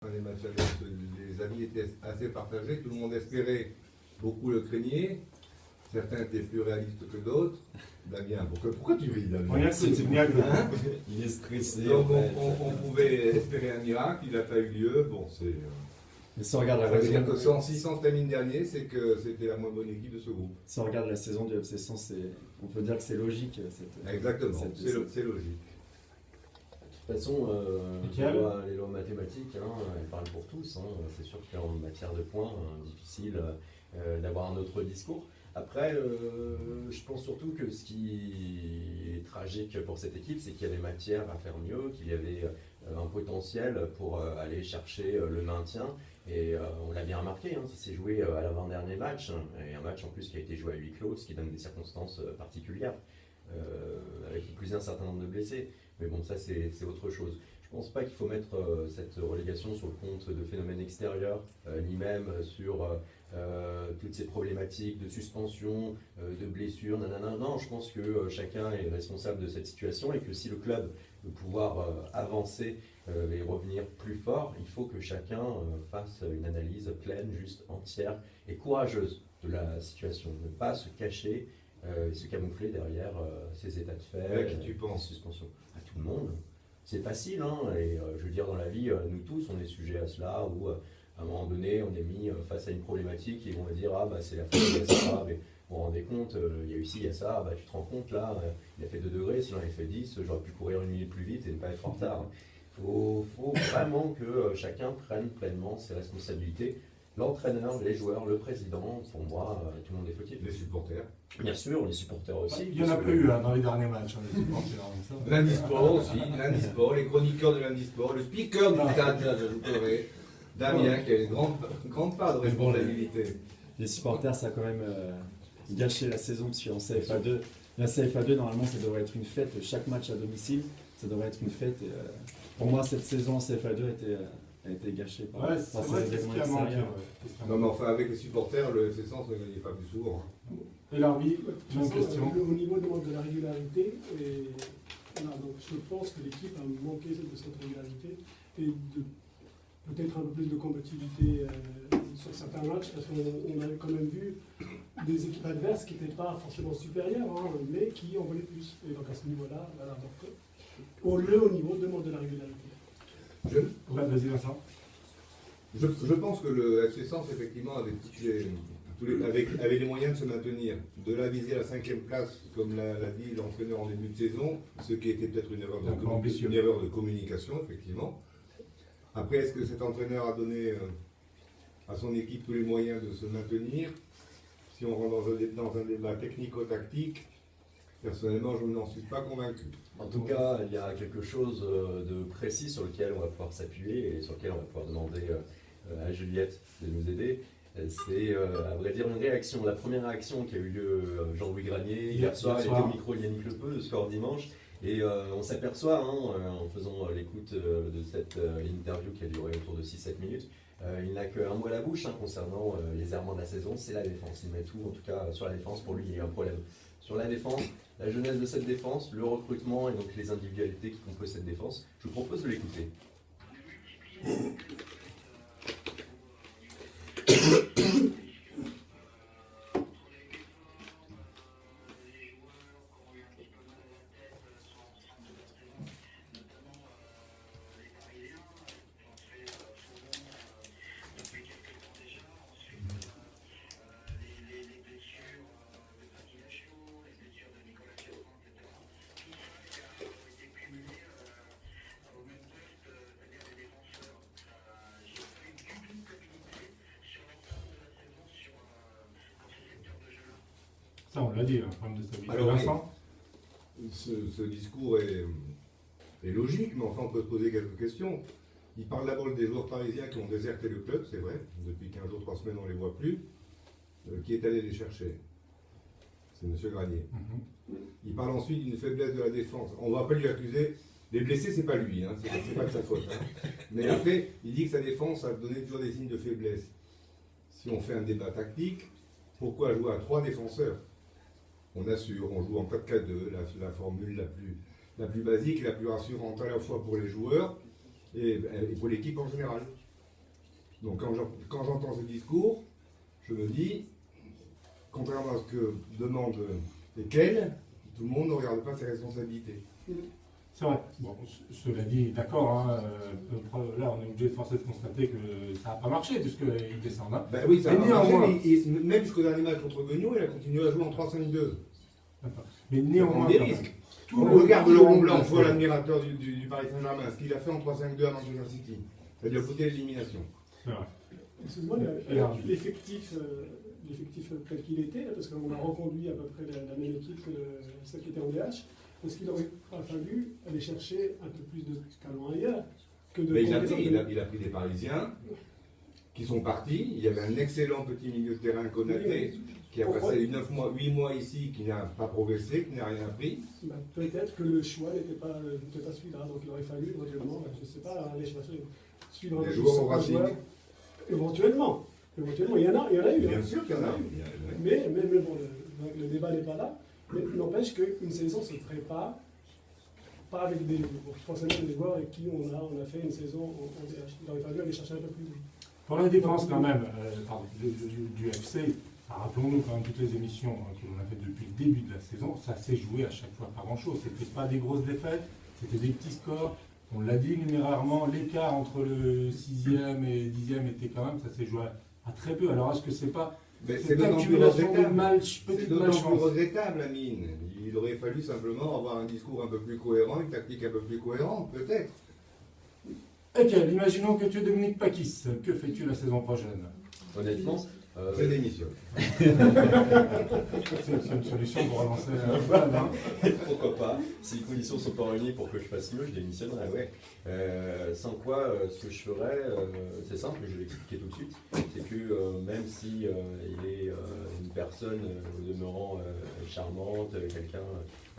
Les matchs les avis étaient assez partagés, tout le monde espérait, beaucoup le craignaient, certains étaient plus réalistes que d'autres. Damien, pourquoi tu ris, Damien? Il est stressé. Donc on pouvait espérer un miracle, il n'a pas eu lieu. Bon, c'est. Mais si on regarde la Ça veut dire saison, que sans 600 termine dernier, c'est que c'était la moins bonne équipe de ce groupe. si on regarde la saison du FC 100, on peut dire que c'est logique. Exactement, c'est logique. De toute façon, les lois mathématiques, elles parlent pour tous. C'est sûr qu'en matière de points, difficile d'avoir un autre discours. Après, je pense surtout que ce qui est tragique pour cette équipe, c'est qu'il y avait matière à faire mieux, qu'il y avait un potentiel pour aller chercher le maintien. Et on l'a bien remarqué, ça s'est joué à l'avant-dernier match, et un match en plus qui a été joué à huis clos, ce qui donne des circonstances particulières, avec plus un certain nombre de blessés. Mais bon, ça c'est autre chose. Je ne pense pas qu'il faut mettre cette relégation sur le compte de phénomènes extérieurs, ni même sur toutes ces problématiques de suspension, de blessures, nanana. Non, je pense que chacun est responsable de cette situation et que si le club veut pouvoir avancer et revenir plus fort, il faut que chacun fasse une analyse pleine, juste, entière et courageuse de la situation. Ne pas se cacher et se camoufler derrière ces états de fait, À qui tu penses? suspension. À tout le monde. C'est facile, et je veux dire, dans la vie, nous tous, on est sujet à cela, où à un moment donné, on est mis face à une problématique et on va dire, c'est la faute de ça, mais vous vous rendez compte, il y a eu ci, il y a ça, tu te rends compte, là, il a fait 2 degrés, sinon il a fait 10, j'aurais pu courir 1 minute plus vite et ne pas être en retard. Il faut vraiment que chacun prenne pleinement ses responsabilités. L'entraîneur, les joueurs, le président, pour moi, tout le monde est fautif. Les supporters. Bien sûr, les supporters aussi. Il n'y en a pas eu dans les derniers matchs, les supporters. Lundi Sport aussi, Lundi Sport, les chroniqueurs de Lundi Sport, le speaker du stade, j'ajouterai, Damien, qui a une grande part de responsabilité. Les supporters, ça a quand même gâché la saison, parce qu'en CFA2, la CFA2, normalement, ça devrait être une fête. Chaque match à domicile, ça devrait être une fête. Et, pour moi, cette saison en CFA2 a été gâchée par ces événements extérieurs. Non, mais enfin, avec les supporters, le FC Sens ne gagnait pas plus souvent. Et l'arbitre, une question. Au niveau de la régularité, donc je pense que l'équipe a manqué de cette régularité et de peut-être un peu plus de combativité sur certains matchs, parce qu'on avait quand même vu des équipes adverses qui n'étaient pas forcément supérieures, mais qui en voulaient plus. Et donc à ce niveau-là, voilà, donc, au niveau demande de la régularité. Vas-y, Vincent. Je pense que le FC Sens, effectivement, avait les moyens de se maintenir, de la viser à la 5e place, comme l'a dit l'entraîneur en début de saison, ce qui était peut-être une erreur de communication, effectivement. Après, est-ce que cet entraîneur a donné à son équipe tous les moyens de se maintenir? Si on rentre dans un débat technico-tactique, personnellement, je n'en suis pas convaincu. En tout cas, il y a quelque chose de précis sur lequel on va pouvoir s'appuyer et sur lequel on va pouvoir demander à Juliette de nous aider. C'est, à vrai dire, une réaction. La première réaction qui a eu lieu Jean-Louis Granier hier soir, il était au micro de Yannick Lepeu, le Sport Dimanche. Et on s'aperçoit, en faisant l'écoute de cette interview qui a duré autour de 6-7 minutes, il n'a qu'un mot à la bouche concernant les errements de la saison, c'est la défense. Il met tout, en tout cas, sur la défense. Pour lui, il y a eu un problème sur la défense, la jeunesse de cette défense, le recrutement et donc les individualités qui composent cette défense. Je vous propose de l'écouter. Ça, on l'a dit, un problème de stabilité. Alors, Vincent. Ce discours est logique, mais enfin, on peut se poser quelques questions. Il parle d'abord des joueurs parisiens qui ont déserté le club, c'est vrai, depuis 15 jours, 3 semaines, on ne les voit plus. Qui est allé les chercher? C'est M. Granier. Il parle ensuite d'une faiblesse de la défense. On ne va pas lui accuser. Les blessés, c'est pas lui, c'est pas de sa faute. Mais après, il dit que sa défense a donné toujours des signes de faiblesse. Si on fait un débat tactique, pourquoi jouer à 3 défenseurs? On assure, on joue en 4-4-2, la formule la plus basique et la plus rassurante à la fois pour les joueurs et pour l'équipe en général. Donc quand j'entends ce discours, je me dis, contrairement à ce que demande Ekel, tout le monde ne regarde pas ses responsabilités. C'est vrai. Bon, cela dit, d'accord, hein, là on est obligé de forcer de constater que ça n'a pas marché puisqu'ils descendent. Hein. Ben oui, ça a Mais marché, néanmoins- mais même jusqu'au dernier match contre Guignon, il a continué à jouer en 3-5-2. D'accord. Mais néanmoins, des quand même, risques. tout On regarde Laurent Blanc, monde- soit l'admirateur du Paris Saint-Germain, ce qu'il a fait en 3-5-2 à Manchester City. Ça lui a coûté l'élimination. C'est vrai. Excuse-moi, l'effectif tel qu'il était, parce qu'on a reconduit à peu près la même équipe que celle qui était en DH, parce qu'il aurait fallu aller chercher un peu plus de talent ailleurs que de. Mais il a pris des Parisiens qui sont partis. Il y avait un excellent petit milieu de terrain, Konaté, qui a passé 8 mois ici, qui n'a pas progressé, qui n'a rien appris. Bah, peut-être que le choix n'était pas celui-là, donc il aurait fallu éventuellement, je ne sais pas, aller chercher suivre Les joueurs au Racing. Éventuellement, il y en a eu. Bien hein. sûr qu'il y en a. Mais bon, le débat n'est pas là. Mais n'empêche qu'une saison se prépare pas avec des forcément des joueurs avec qui on a fait une saison en DH. Il aurait fallu aller chercher un peu plus. Pour la défense quand même, du FC, rappelons-nous quand même toutes les émissions que l'on a faites depuis le début de la saison, ça s'est joué à chaque fois pas grand-chose. C'était pas des grosses défaites, c'était des petits scores. On l'a dit numérairement, l'écart entre le 6e et 10e était quand même, ça s'est joué à très peu. Alors est-ce que c'est pas C'est une d'autant plus accumulation de regrettable. petite C'est d'autant plus malchance? regrettable, Amine. Il aurait fallu simplement avoir un discours un peu plus cohérent, une tactique un peu plus cohérente, peut-être. Ekel, imaginons que tu es Dominique Pakis, que fais-tu la saison prochaine? Honnêtement, Je démissionne. C'est une solution pour relancer un fan, hein. pourquoi pas, si les conditions sont pas réunies pour que je fasse mieux, je démissionnerai, ouais. Sans quoi, ce que je ferais, c'est simple, je vais l'expliquer tout de suite, c'est que même si il est une personne au demeurant charmante, quelqu'un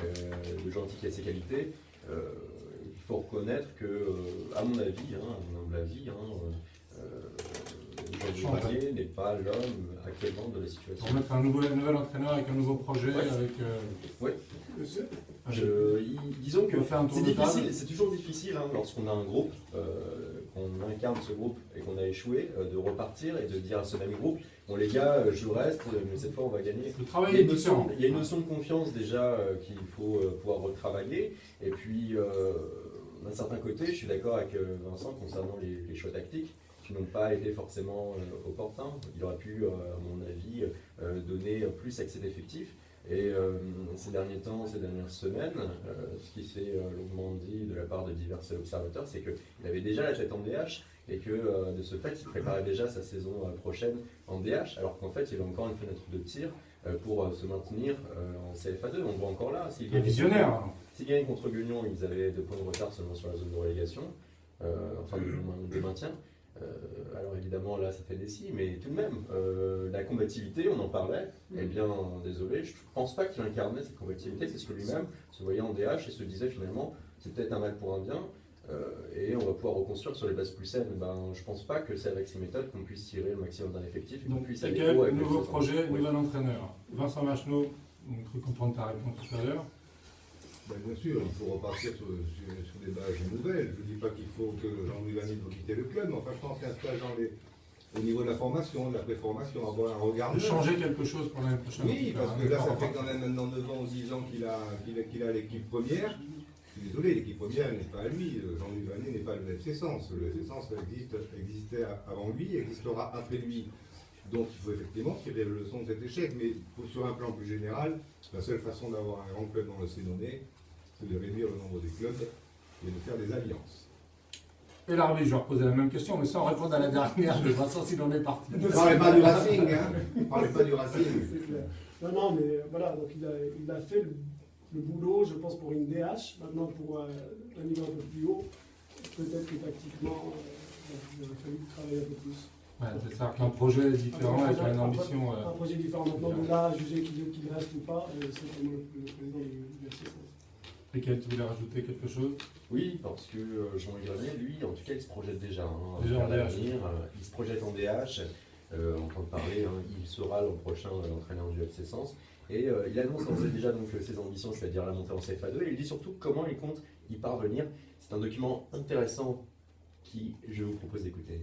de gentil qui a ses qualités, il faut reconnaître que, à mon avis, à mon humble avis, Jean Duvalier n'est pas l'homme actuellement de la situation. Pour mettre un nouvel entraîneur avec un nouveau projet, Ouais. avec... Oui. Monsieur, Disons que On va faire un tour c'est de table. difficile, c'est toujours difficile lorsqu'on a un groupe, qu'on incarne ce groupe et qu'on a échoué, de repartir et de dire à ce même groupe, bon les gars, je reste, mais cette fois on va gagner. Le travail Il y a est une notion, différent. il y a une notion de confiance déjà qu'il faut pouvoir retravailler. Et puis, d'un certain côté, je suis d'accord avec Vincent concernant les choix tactiques qui n'ont pas été forcément opportuns. Il aurait pu, à mon avis, donner plus avec cet effectif. Et ces derniers temps, ces dernières semaines, ce qui s'est longuement dit de la part de divers observateurs, c'est qu'il avait déjà la tête en DH et que de ce fait, il préparait déjà sa saison prochaine en DH, alors qu'en fait, il avait encore une fenêtre de tir pour se maintenir en CFA2. On le voit encore là. Un visionnaire. S'ils gagnaient contre Guignon, ils avaient 2 points de retard seulement sur la zone de relégation, enfin de maintien. Alors évidemment là ça fait des si, mais tout de même, la combativité, on en parlait, eh bien désolé, je ne pense pas qu'il incarnait cette combativité, c'est ce que lui-même se voyait en DH et se disait finalement c'est peut-être un mal pour un bien, et on va pouvoir reconstruire sur les bases plus saines. Ben, je ne pense pas que c'est avec ces méthodes qu'on puisse tirer le maximum d'un effectif et qu'on Donc, puisse aller Ekel, haut avec nouveau le projet, Oui. nouvel entraîneur. Vincent Macheneau, on a cru comprendre ta réponse tout à l'heure. Ben, bien sûr, il faut repartir sur des bases nouvelles. Je ne dis pas qu'il faut que Jean-Louis Vanille doit quitter le club, mais enfin, je pense qu'un stage au niveau de la formation, de la préformation, avoir un regard De neuf. changer quelque chose pour l'année prochaine. Oui, en tout cas, parce hein. que là, ça fait quand même maintenant 9 ans ou 10 ans qu'il a l'équipe première. Je suis désolé, l'équipe première n'est pas à lui. Jean-Louis Vanille n'est pas le FC Sens. Le FC Sens existait avant lui, existera après lui. Donc il faut effectivement tirer les leçons de cet échec. Mais sur un plan plus général, la seule façon d'avoir un grand club dans le Sénonais, c'est de réduire le nombre des clubs et de faire des alliances. Et l'arbitre, je vais reposer la même question, mais sans répondre à la dernière de Vincent s'il en est parti. Ne parlez pas du Racing, hein. Ne parlez pas du Racing. c'est clair. Non, mais voilà, donc il a fait le boulot, je pense, pour une DH. Maintenant, pour un niveau un peu plus haut, peut-être que tactiquement, il aurait fallu travailler un peu plus. Ouais, c'est ça, qu'un projet différent avec une ambition. Un projet différent. Maintenant, de là, à juger qu'il reste ou pas, c'est vraiment le président du FC Sens. Lesquels tu voulais rajouter quelque chose? Oui, parce que Jean-Louis Grenier, lui, en tout cas, il se projette déjà. Déjà en vers DH. l'avenir, il se projette en DH. On peut en parler, il sera l'an prochain l'entraîneur du FC Sens. Et il annonce d'ores et déjà donc, ses ambitions, c'est-à-dire la montée en CFA2. Et il dit surtout comment il compte y parvenir. C'est un document intéressant qui je vous propose d'écouter.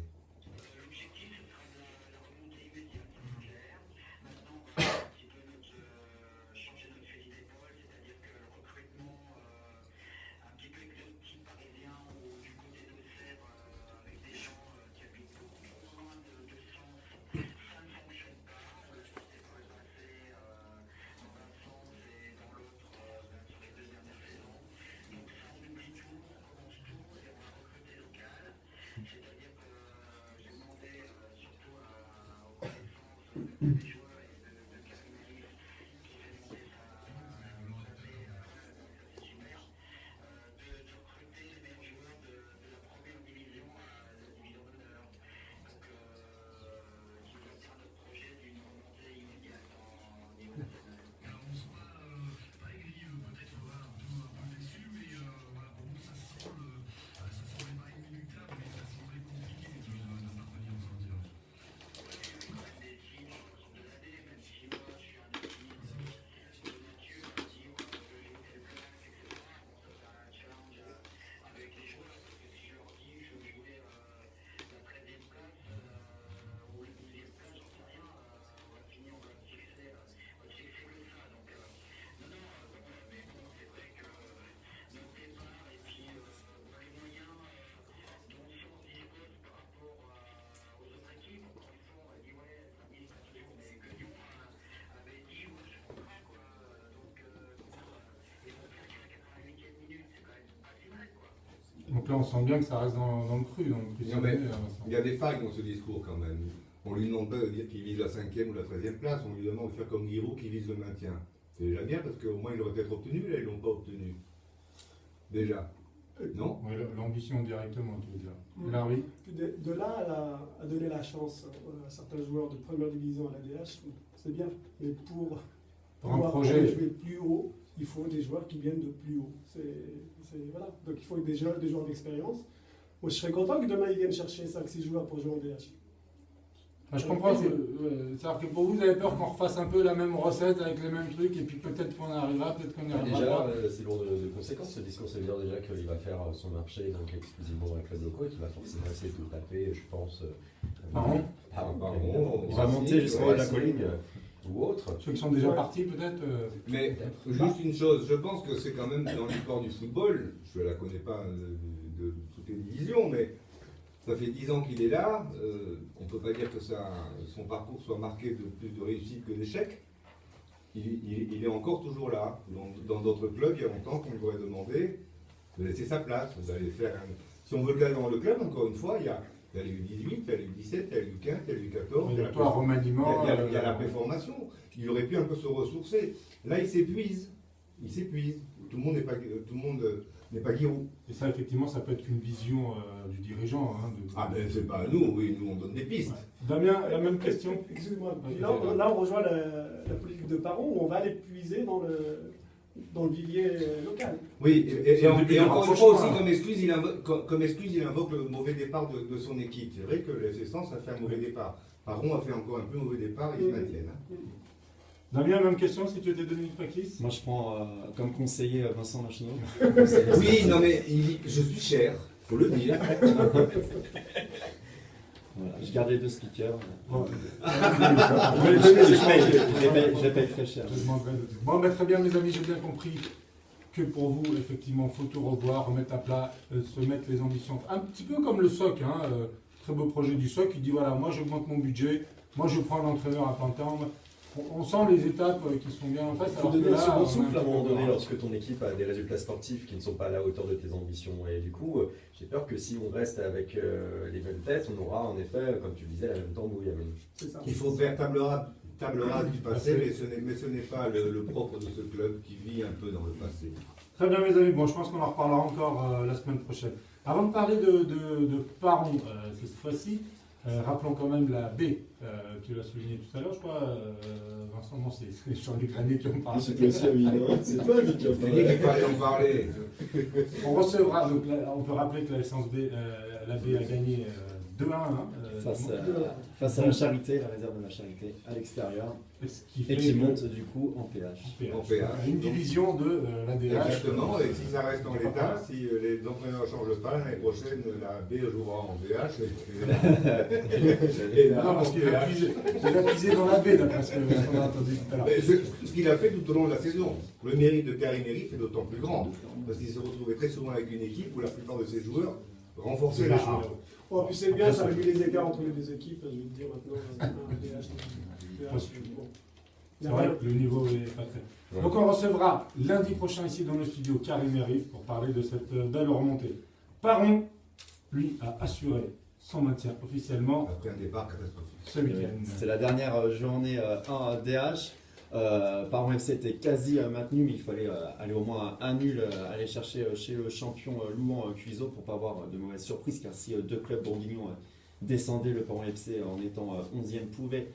Donc là, on sent bien que ça reste dans le cru. Non, mais il y a des failles dans ce discours quand même. On lui demande pas de dire qu'il vise la 5e ou la 13e place, on lui demande de faire comme Giroud qui vise le maintien. C'est déjà bien parce qu'au moins il aurait peut-être obtenu, là ils l'ont pas obtenu. Déjà. Non? Oui, l'ambition directement, tu veux dire. Là, oui. De là à donner la chance à certains joueurs de première division à l'ADH, c'est bien. Mais pour un projet jouer plus haut, il faut des joueurs qui viennent de plus haut. Voilà. Donc il faut des joueurs d'expérience. Moi je serais content que demain ils viennent chercher 5-6 joueurs pour jouer en DH. Je comprends. C'est-à-dire que pour vous, vous avez peur qu'on refasse un peu la même recette avec les mêmes trucs et puis peut-être qu'on arrivera, peut-être qu'on n'y arrivera déjà, pas. c'est lourd de conséquences. Ce discours, ça veut dire déjà qu'il va faire son marché donc exclusivement avec le locaux et qu'il va forcément essayer de taper, je pense. Pardon. Il va monter jusqu'en haut de la colline ou autre. Ceux qui sont déjà partis, peut-être. Mais juste une chose, je pense que c'est quand même dans l'histoire du football, je ne la connais pas de toutes les divisions, mais ça fait 10 ans qu'il est là, on ne peut pas dire que son parcours soit marqué de plus de réussite que d'échecs. Il est encore toujours là. Dans d'autres clubs, il y a longtemps qu'on lui aurait demandé de laisser sa place, d'aller faire un... Si on veut le gagner dans le club, encore une fois, il y a les U18, il y a les U17, il y a les U15, il y a les U14, il y a la préformation. Il aurait pu un peu se ressourcer. Là, il s'épuise. Tout le monde n'est pas Giroud. Et ça, effectivement, ça peut être une vision du dirigeant. Ah ben c'est pas nous, oui, nous on donne des pistes. Damien, la même question. Excusez-moi. Là, on rejoint la politique de Paron où on va aller puiser dans le vivier local. Oui, et encore une fois aussi, comme excuse, il invoque le mauvais départ de son équipe. C'est vrai que le FC Sens a fait un mauvais départ. Paron a fait encore un peu mauvais départ et ils se maintiennent. Damien, même question, si tu étais Dominique Paquis. Moi, je prends comme conseiller Vincent Lachenot. Oui, non mais je suis cher, faut le dire. Voilà, je garde les deux speakers. Bon. Je paye très cher. Bon, très bien, mes amis, j'ai bien compris que pour vous, effectivement, il faut tout revoir, remettre à plat, se mettre les ambitions. Un petit peu comme le SOC, très beau projet du SOC, il dit voilà, moi j'augmente mon budget, moi je prends l'entraîneur à plein temps. On sent les étapes qui sont bien en face. Il faut donner un second souffle à un moment donné lorsque ton équipe a des résultats sportifs qui ne sont pas à la hauteur de tes ambitions. Et du coup, j'ai peur que si on reste avec les mêmes têtes, on aura en effet, comme tu le disais, la même tambouille. Il faut faire table rase du passé, mais ce n'est pas le propre de ce club qui vit un peu dans le passé. Très bien, mes amis. Bon, je pense qu'on en reparlera encore la semaine prochaine. Avant de parler de Paron, cette fois-ci, rappelons quand même la B, tu l'as souligné tout à l'heure, je crois, Vincent, non, c'est Jean-Luc Granier qui en parle. C'est toi qui en parle. Il fallait en parler. On recevra, donc on peut rappeler que la licence B, la B a gagné 2-1. Face à la Charité, la réserve de la Charité, à l'extérieur, et qui monte du coup en PH. Une division de l'ADH. Exactement, et si ça reste en l'état, si les entraîneurs ne changent pas, l'année prochaine, la B jouera en VH. Non, parce qu'il va puiser dans la B, d'après ce qu'on a entendu tout à l'heure. Ce qu'il a fait tout au long de la saison. Le mérite de Karim Herif est d'autant plus grand, parce qu'il se retrouvait très souvent avec une équipe où la plupart de ses joueurs renforçaient la A. Oh, puis c'est bien, ça réduit les écarts entre les deux équipes, je vais te dire maintenant. C'est vrai que le niveau est pas très. Donc on recevra lundi prochain ici dans le studio Karim Herif pour parler de cette belle remontée. Paron, lui, a assuré son maintien officiellement Après un départ catastrophique. ce week-end. C'était la dernière journée 1 DH. Paron FC était quasi maintenu, mais il fallait aller au moins à un nul, aller chercher chez le champion Louan Cuiseaux pour pas avoir de mauvaises surprises, car si deux clubs bourguignons descendaient, le Paron FC en étant 11e pouvait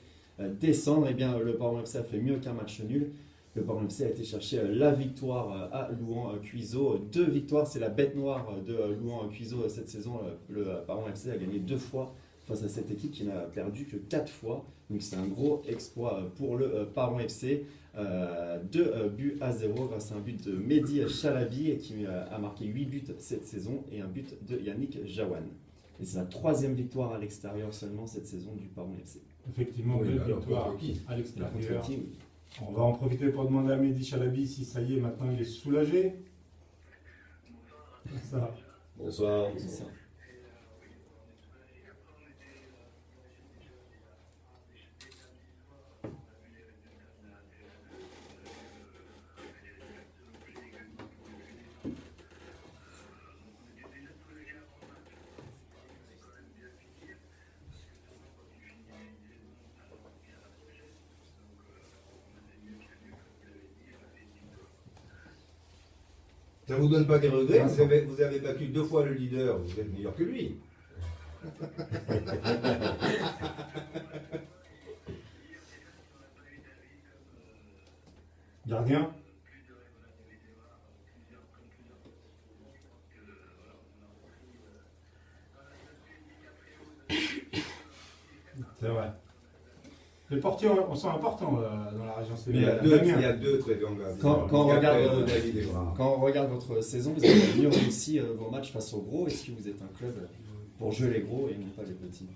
descendre. Et bien le Paron FC a fait mieux qu'un match nul. Le Paron FC a été chercher la victoire à Louan Cuiseaux. 2 victoires, c'est la bête noire de Louan Cuiseaux cette saison. Le Paron FC a gagné 2 fois face à cette équipe qui n'a perdu que 4 fois. Donc c'est un gros exploit pour le Paron FC. 2 buts à 0 grâce à un but de Mehdi Chalabi qui a marqué 8 buts cette saison et un but de Yannick Jawan. Et c'est la 3e victoire à l'extérieur seulement cette saison du Paron FC. Effectivement, Oui, belle alors, victoire contre qui? à Contre l'extérieur. qui, oui. On va en profiter pour demander à Mehdi Chalabi si ça y est, maintenant il est soulagé. Ça. Bonsoir. C'est ça. Ça vous donne pas des regrets? Vous avez battu 2 fois le leader, vous êtes meilleur que lui. Gardien. C'est vrai. Les portiers, on sent important dans la région Mais il y a sénégalaise. il y a deux très grands gardiens. Quand on regarde, David Evra. Quand on regarde votre saison, vous avez mieux réussi vos matchs face aux gros. Est-ce que vous êtes un club pour jouer les gros et non pas les petits?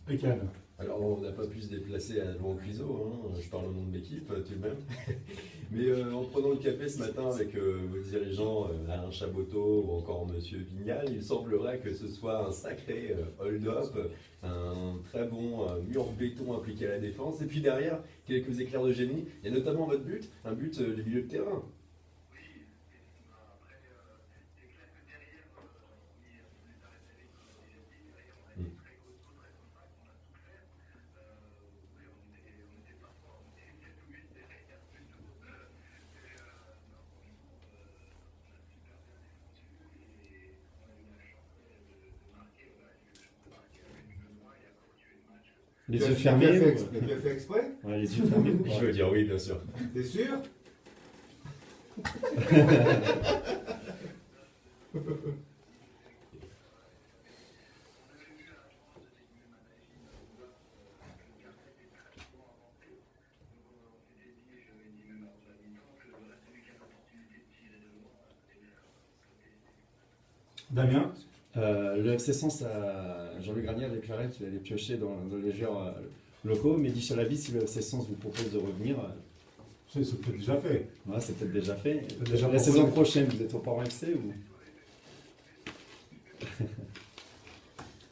Lesquels? Alors, on n'a pas pu se déplacer à Louan Cuiseaux, hein, je parle au nom de l'équipe tout de même. Mais en prenant le café ce matin avec vos dirigeants, Alain Chaboteau ou encore Monsieur Vignal, il semblerait que ce soit un sacré hold-up, un très bon mur béton appliqué à la défense. Et puis derrière, quelques éclairs de génie. Il y a notamment votre but, un but du milieu de terrain. Les Tu as- yeux tu as fermés fait ou- exprès- Tu as fait exprès? Ouais, les yeux fermés ou pas? Je veux dire oui, bien sûr. T'es sûr? Damien. Le FC Sens, Jean-Luc Granier a déclaré qu'il allait piocher dans les joueurs locaux. Mehdi Chalabi, si le FC Sens vous propose de revenir, C'est peut-être déjà fait. ouais, c'est peut-être déjà fait. C'est déjà La proposé. saison prochaine, vous êtes au Paron FC ou?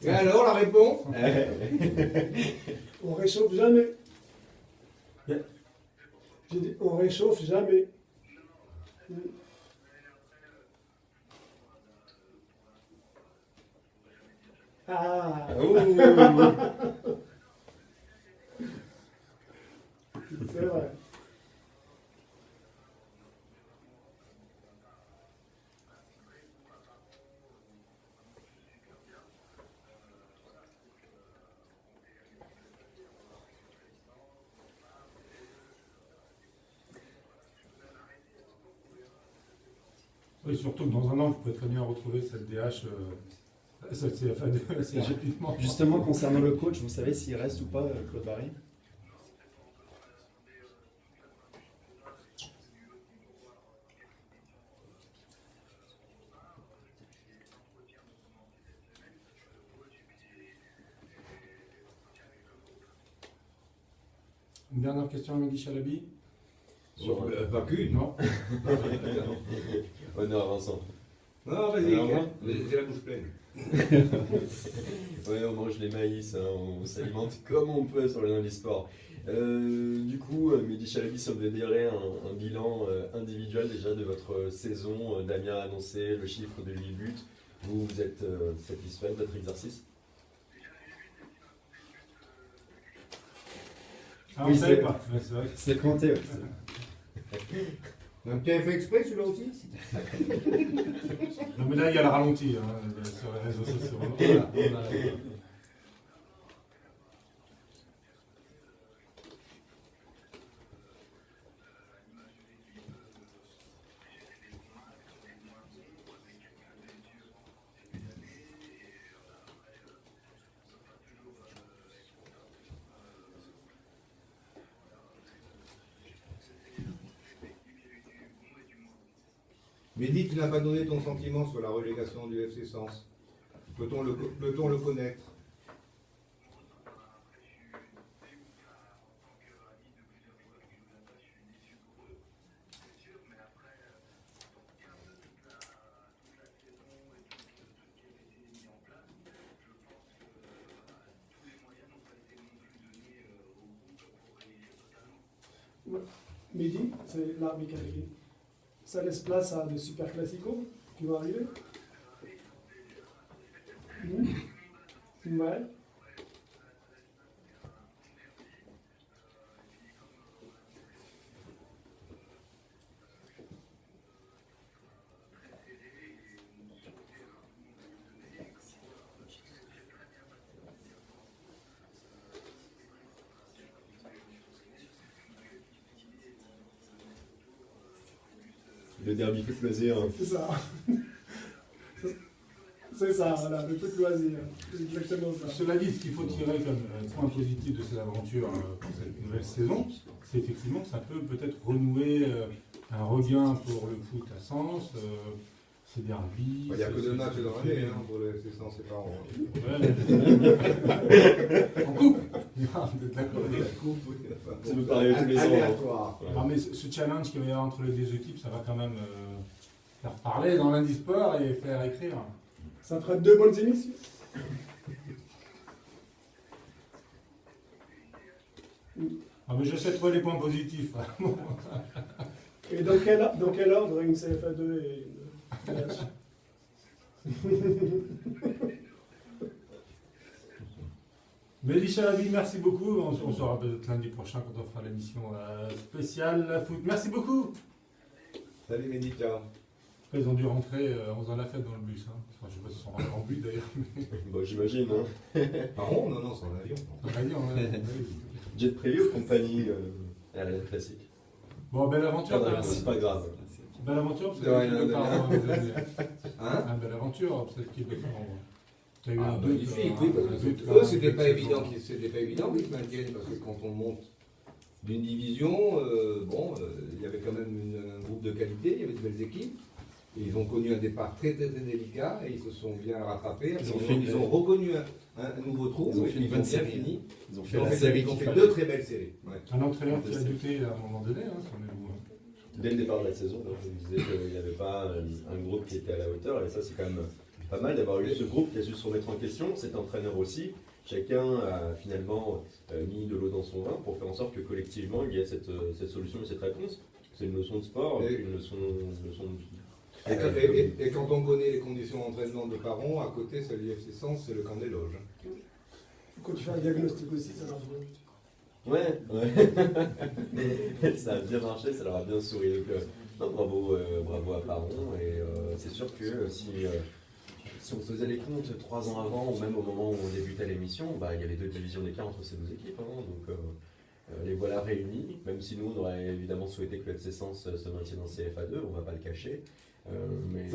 Et alors, la réponse? On réchauffe jamais. Yeah. J'ai dit, on réchauffe jamais. Ah, c'est vrai. Oui, surtout que dans un an, vous pouvez très bien retrouver cette DH, cette CFA2 assez rapidement. Justement, concernant le coach, vous savez s'il reste ou pas, Claude Barry? Une dernière question à Mehdi Chalabi. Sur Pas qu'une. Non. Honneur à Vincent. Non, vas-y, j'ai la bouche pleine. Ouais, on mange les maïs, hein, on s'alimente comme on peut sur le lundi sport. Du coup, Mehdi Chalabi, si on devait dire un bilan individuel déjà de votre saison, Damien a annoncé le chiffre de 8 buts. Vous êtes satisfait de votre exercice? Ah, Oui, on savait c'est- pas. Ouais, c'est vrai. C'est compté. Ouais. Un petit effet exprès celui-là aussi? Non, mais là, il y a le ralenti sur les réseaux sociaux. Voilà, on a- Mehdi, tu n'as pas donné ton sentiment sur la relégation du FC Sens. Peut-on le connaître? Mehdi, c'est l'arbitre qui ça laisse place à des super classicos qui vont arriver. Ouais. Le derby foot loisir. Hein. C'est ça. C'est ça, voilà, le foot loisir. C'est exactement ça. Cela dit, ce qu'il faut tirer comme point positif de cette aventure pour cette nouvelle saison, c'est effectivement que ça peut peut-être renouer un regain pour le foot à Sens, ces derbys. Il n'y a que 2 matchs dans l'année pour le FC Sens, c'est pas en... En coupe. Vous êtes d'accord? La coupe, oui. Ça nous paraît tous les ans. Aléatoire. Non, mais ce challenge qu'il va y avoir entre les deux équipes, ça va quand même faire parler dans lundi sport et faire écrire. Ça fera 2 bonnes émissions. Ah, mais j'essaie de trouver les points positifs. Et dans quel ordre une CFA2 et une LH? Mehdi Chalabi, merci beaucoup. On se saura peut-être lundi prochain quand on fera l'émission spéciale foot. Merci beaucoup. Salut Mehdi, ciao. Après, ils ont dû rentrer en faisant la fête dans le bus. Hein. Enfin, je sais pas s'ils sont rentrés en bus d'ailleurs. Bon, j'imagine. Hein. Par contre, non, c'est en avion. On va dire, ouais. Jet privé ou compagnie à la classique? Bon, belle aventure. C'est pas grave. Belle aventure, parce que Ouais, l'équipe de non, parents, vous avez- Hein? Ah, belle aventure, parce que l'équipe de parents. T'as eu Ah, un doute, magnifique, oui, parce que un doute, eux, c'était pas cette évident saison. qu'ils se maintiennent, parce que quand on monte d'une division, il y avait quand même un groupe de qualité, il y avait de belles équipes, et ils ont connu un départ très délicat, et ils se sont bien rattrapés. Ils ont reconnu un nouveau trou, Ils ont et fait puis une ils ont bonne bien série. fini. Ils ont Ils fait ont la fait, série ils ont qu'il fait fallait. 2 très belles séries. Ouais. Un entraîneur qui a douté à un moment donné, hein, souvenez-vous. Hein. Dès le départ de la saison, je vous disais qu'il n'y avait pas un groupe qui était à la hauteur, et ça c'est quand même pas mal d'avoir eu ce groupe qui a su se remettre en question, cet entraîneur aussi. Chacun a finalement mis de l'eau dans son vin pour faire en sorte que collectivement il y ait cette solution et cette réponse. C'est une leçon de sport, Et- une leçon de... Et quand on connaît les conditions d'entraînement de Paron, à côté, c'est l'UFC Sens, c'est le camp des loges. Quand tu fais un diagnostic aussi, ça marche bien. Ouais, ça a bien marché, ça leur a bien souri. Donc, non, bravo à Paron. Et c'est sûr que si on faisait les comptes 3 ans avant, ou même au moment où on débutait l'émission, bah, il y avait 2 divisions d'écart entre ces 2 équipes. Hein, donc les voilà réunis, même si nous on aurait évidemment souhaité que le FC Sens se maintienne en CFA2, on ne va pas le cacher. Mais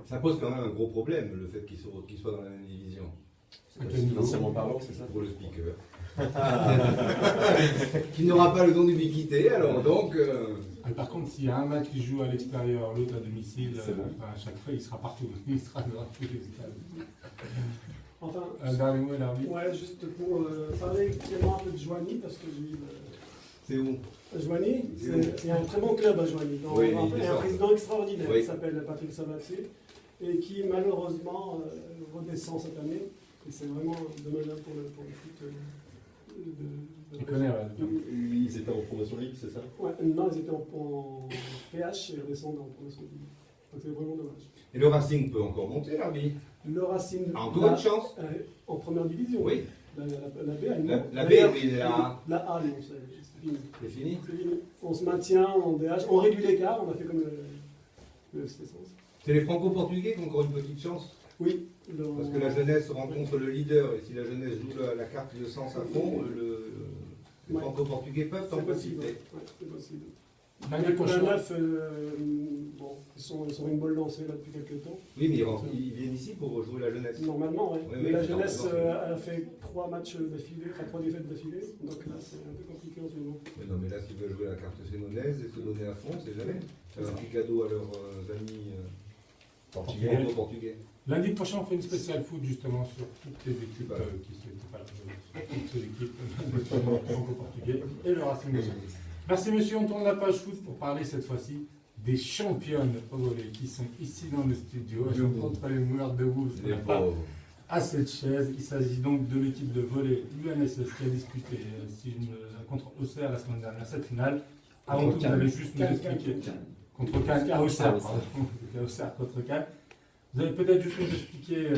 Ça pose quand même un gros problème, le fait qu'ils soient dans la même division. financièrement parlant, c'est ça. Pour le speaker. Qui n'aura pas le don d'ubiquité, alors donc. Mais par contre, s'il y a un match qui joue à l'extérieur, l'autre à domicile, C'est bon. à chaque fois, il sera partout. Il sera dans tous les stades. Enfin, Un dernier mot, l'arbitre. ouais, juste pour parler également un peu de Joanie, parce que j'ai eu C'est où? Joigny, c'est un très bon club à Joigny. Oui, Il y a il un sort. président extraordinaire Oui. qui s'appelle Patrick Sabatier et qui malheureusement redescend cette année. Et c'est vraiment dommageable pour le foot. Tu connais, ouais. Ils étaient en promotion ligue, c'est ça? Ouais, non, ils étaient en PH et redescendent en promotion. Donc c'est vraiment dommage. Et le Racing peut encore monter, l'arbitre. Le Racing. Encore une chance. En première division. Oui. La B, elle La monte. B, oui, La A, non, c'est fini. c'est fini. C'est fini. On se maintient en DH. On réduit l'écart, on a fait comme le FC Sens. C'est les Franco-Portugais qui ont encore une petite chance. Oui. Parce que la jeunesse rencontre le leader. Et si la jeunesse joue la carte de sens à fond, les Franco-Portugais peuvent en C'est possible. profiter. Ouais, c'est possible. L'année prochaine. La 9, bon, ils sont une bonne lancée là depuis quelques temps. Oui, mais ils viennent ici pour jouer la jeunesse. Normalement, oui. Oui, Mais oui, la c'est jeunesse normal. a fait 3 matchs d'affilée, enfin 3 défaites d'affilée. Donc là, c'est un peu compliqué en ce moment. Mais non, mais là, s'ils veulent jouer la carte sénonaise et se donner à fond, c'est jamais. Faire un petit cadeau à leurs amis Portugais. franco-portugais. Lundi prochain, on fait une spéciale foot justement sur toutes les équipes Voilà. qui sont sur toutes les équipes notamment franco-portugais et le Racing de Nice. Merci monsieur, on tourne la page foot pour parler cette fois-ci des championnes au volley qui sont ici dans le studio. Elles sont contre les Mouleurs de Wolves. On Les n'a pas pauvres. à cette chaise. Il s'agit donc de l'équipe de volley UNSS qui a disputé contre Auxerre la semaine dernière cette finale. Avant tout, vous allez juste nous expliquer. Contre Cannes, à Auxerre, pardon. Auxerre contre Cannes. Vous allez peut-être juste nous expliquer,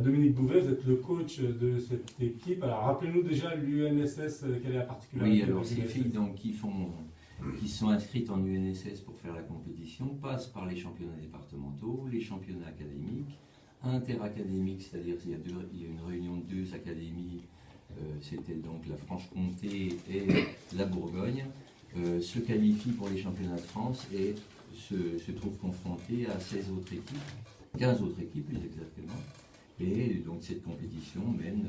Dominique Bouvet, vous êtes le coach de cette équipe. Alors rappelez-nous déjà l'UNSS, quelle est la particularité? Oui, alors de ces l'UNSS? filles donc, qui sont inscrites en UNSS pour faire la compétition passent par les championnats départementaux, les championnats académiques, interacadémiques, c'est-à-dire qu'il y a une réunion de 2 académies, c'était donc la Franche-Comté et la Bourgogne, se qualifient pour les championnats de France et se trouvent confrontés à 16 autres équipes, 15 autres équipes plus exactement. Et donc cette compétition mène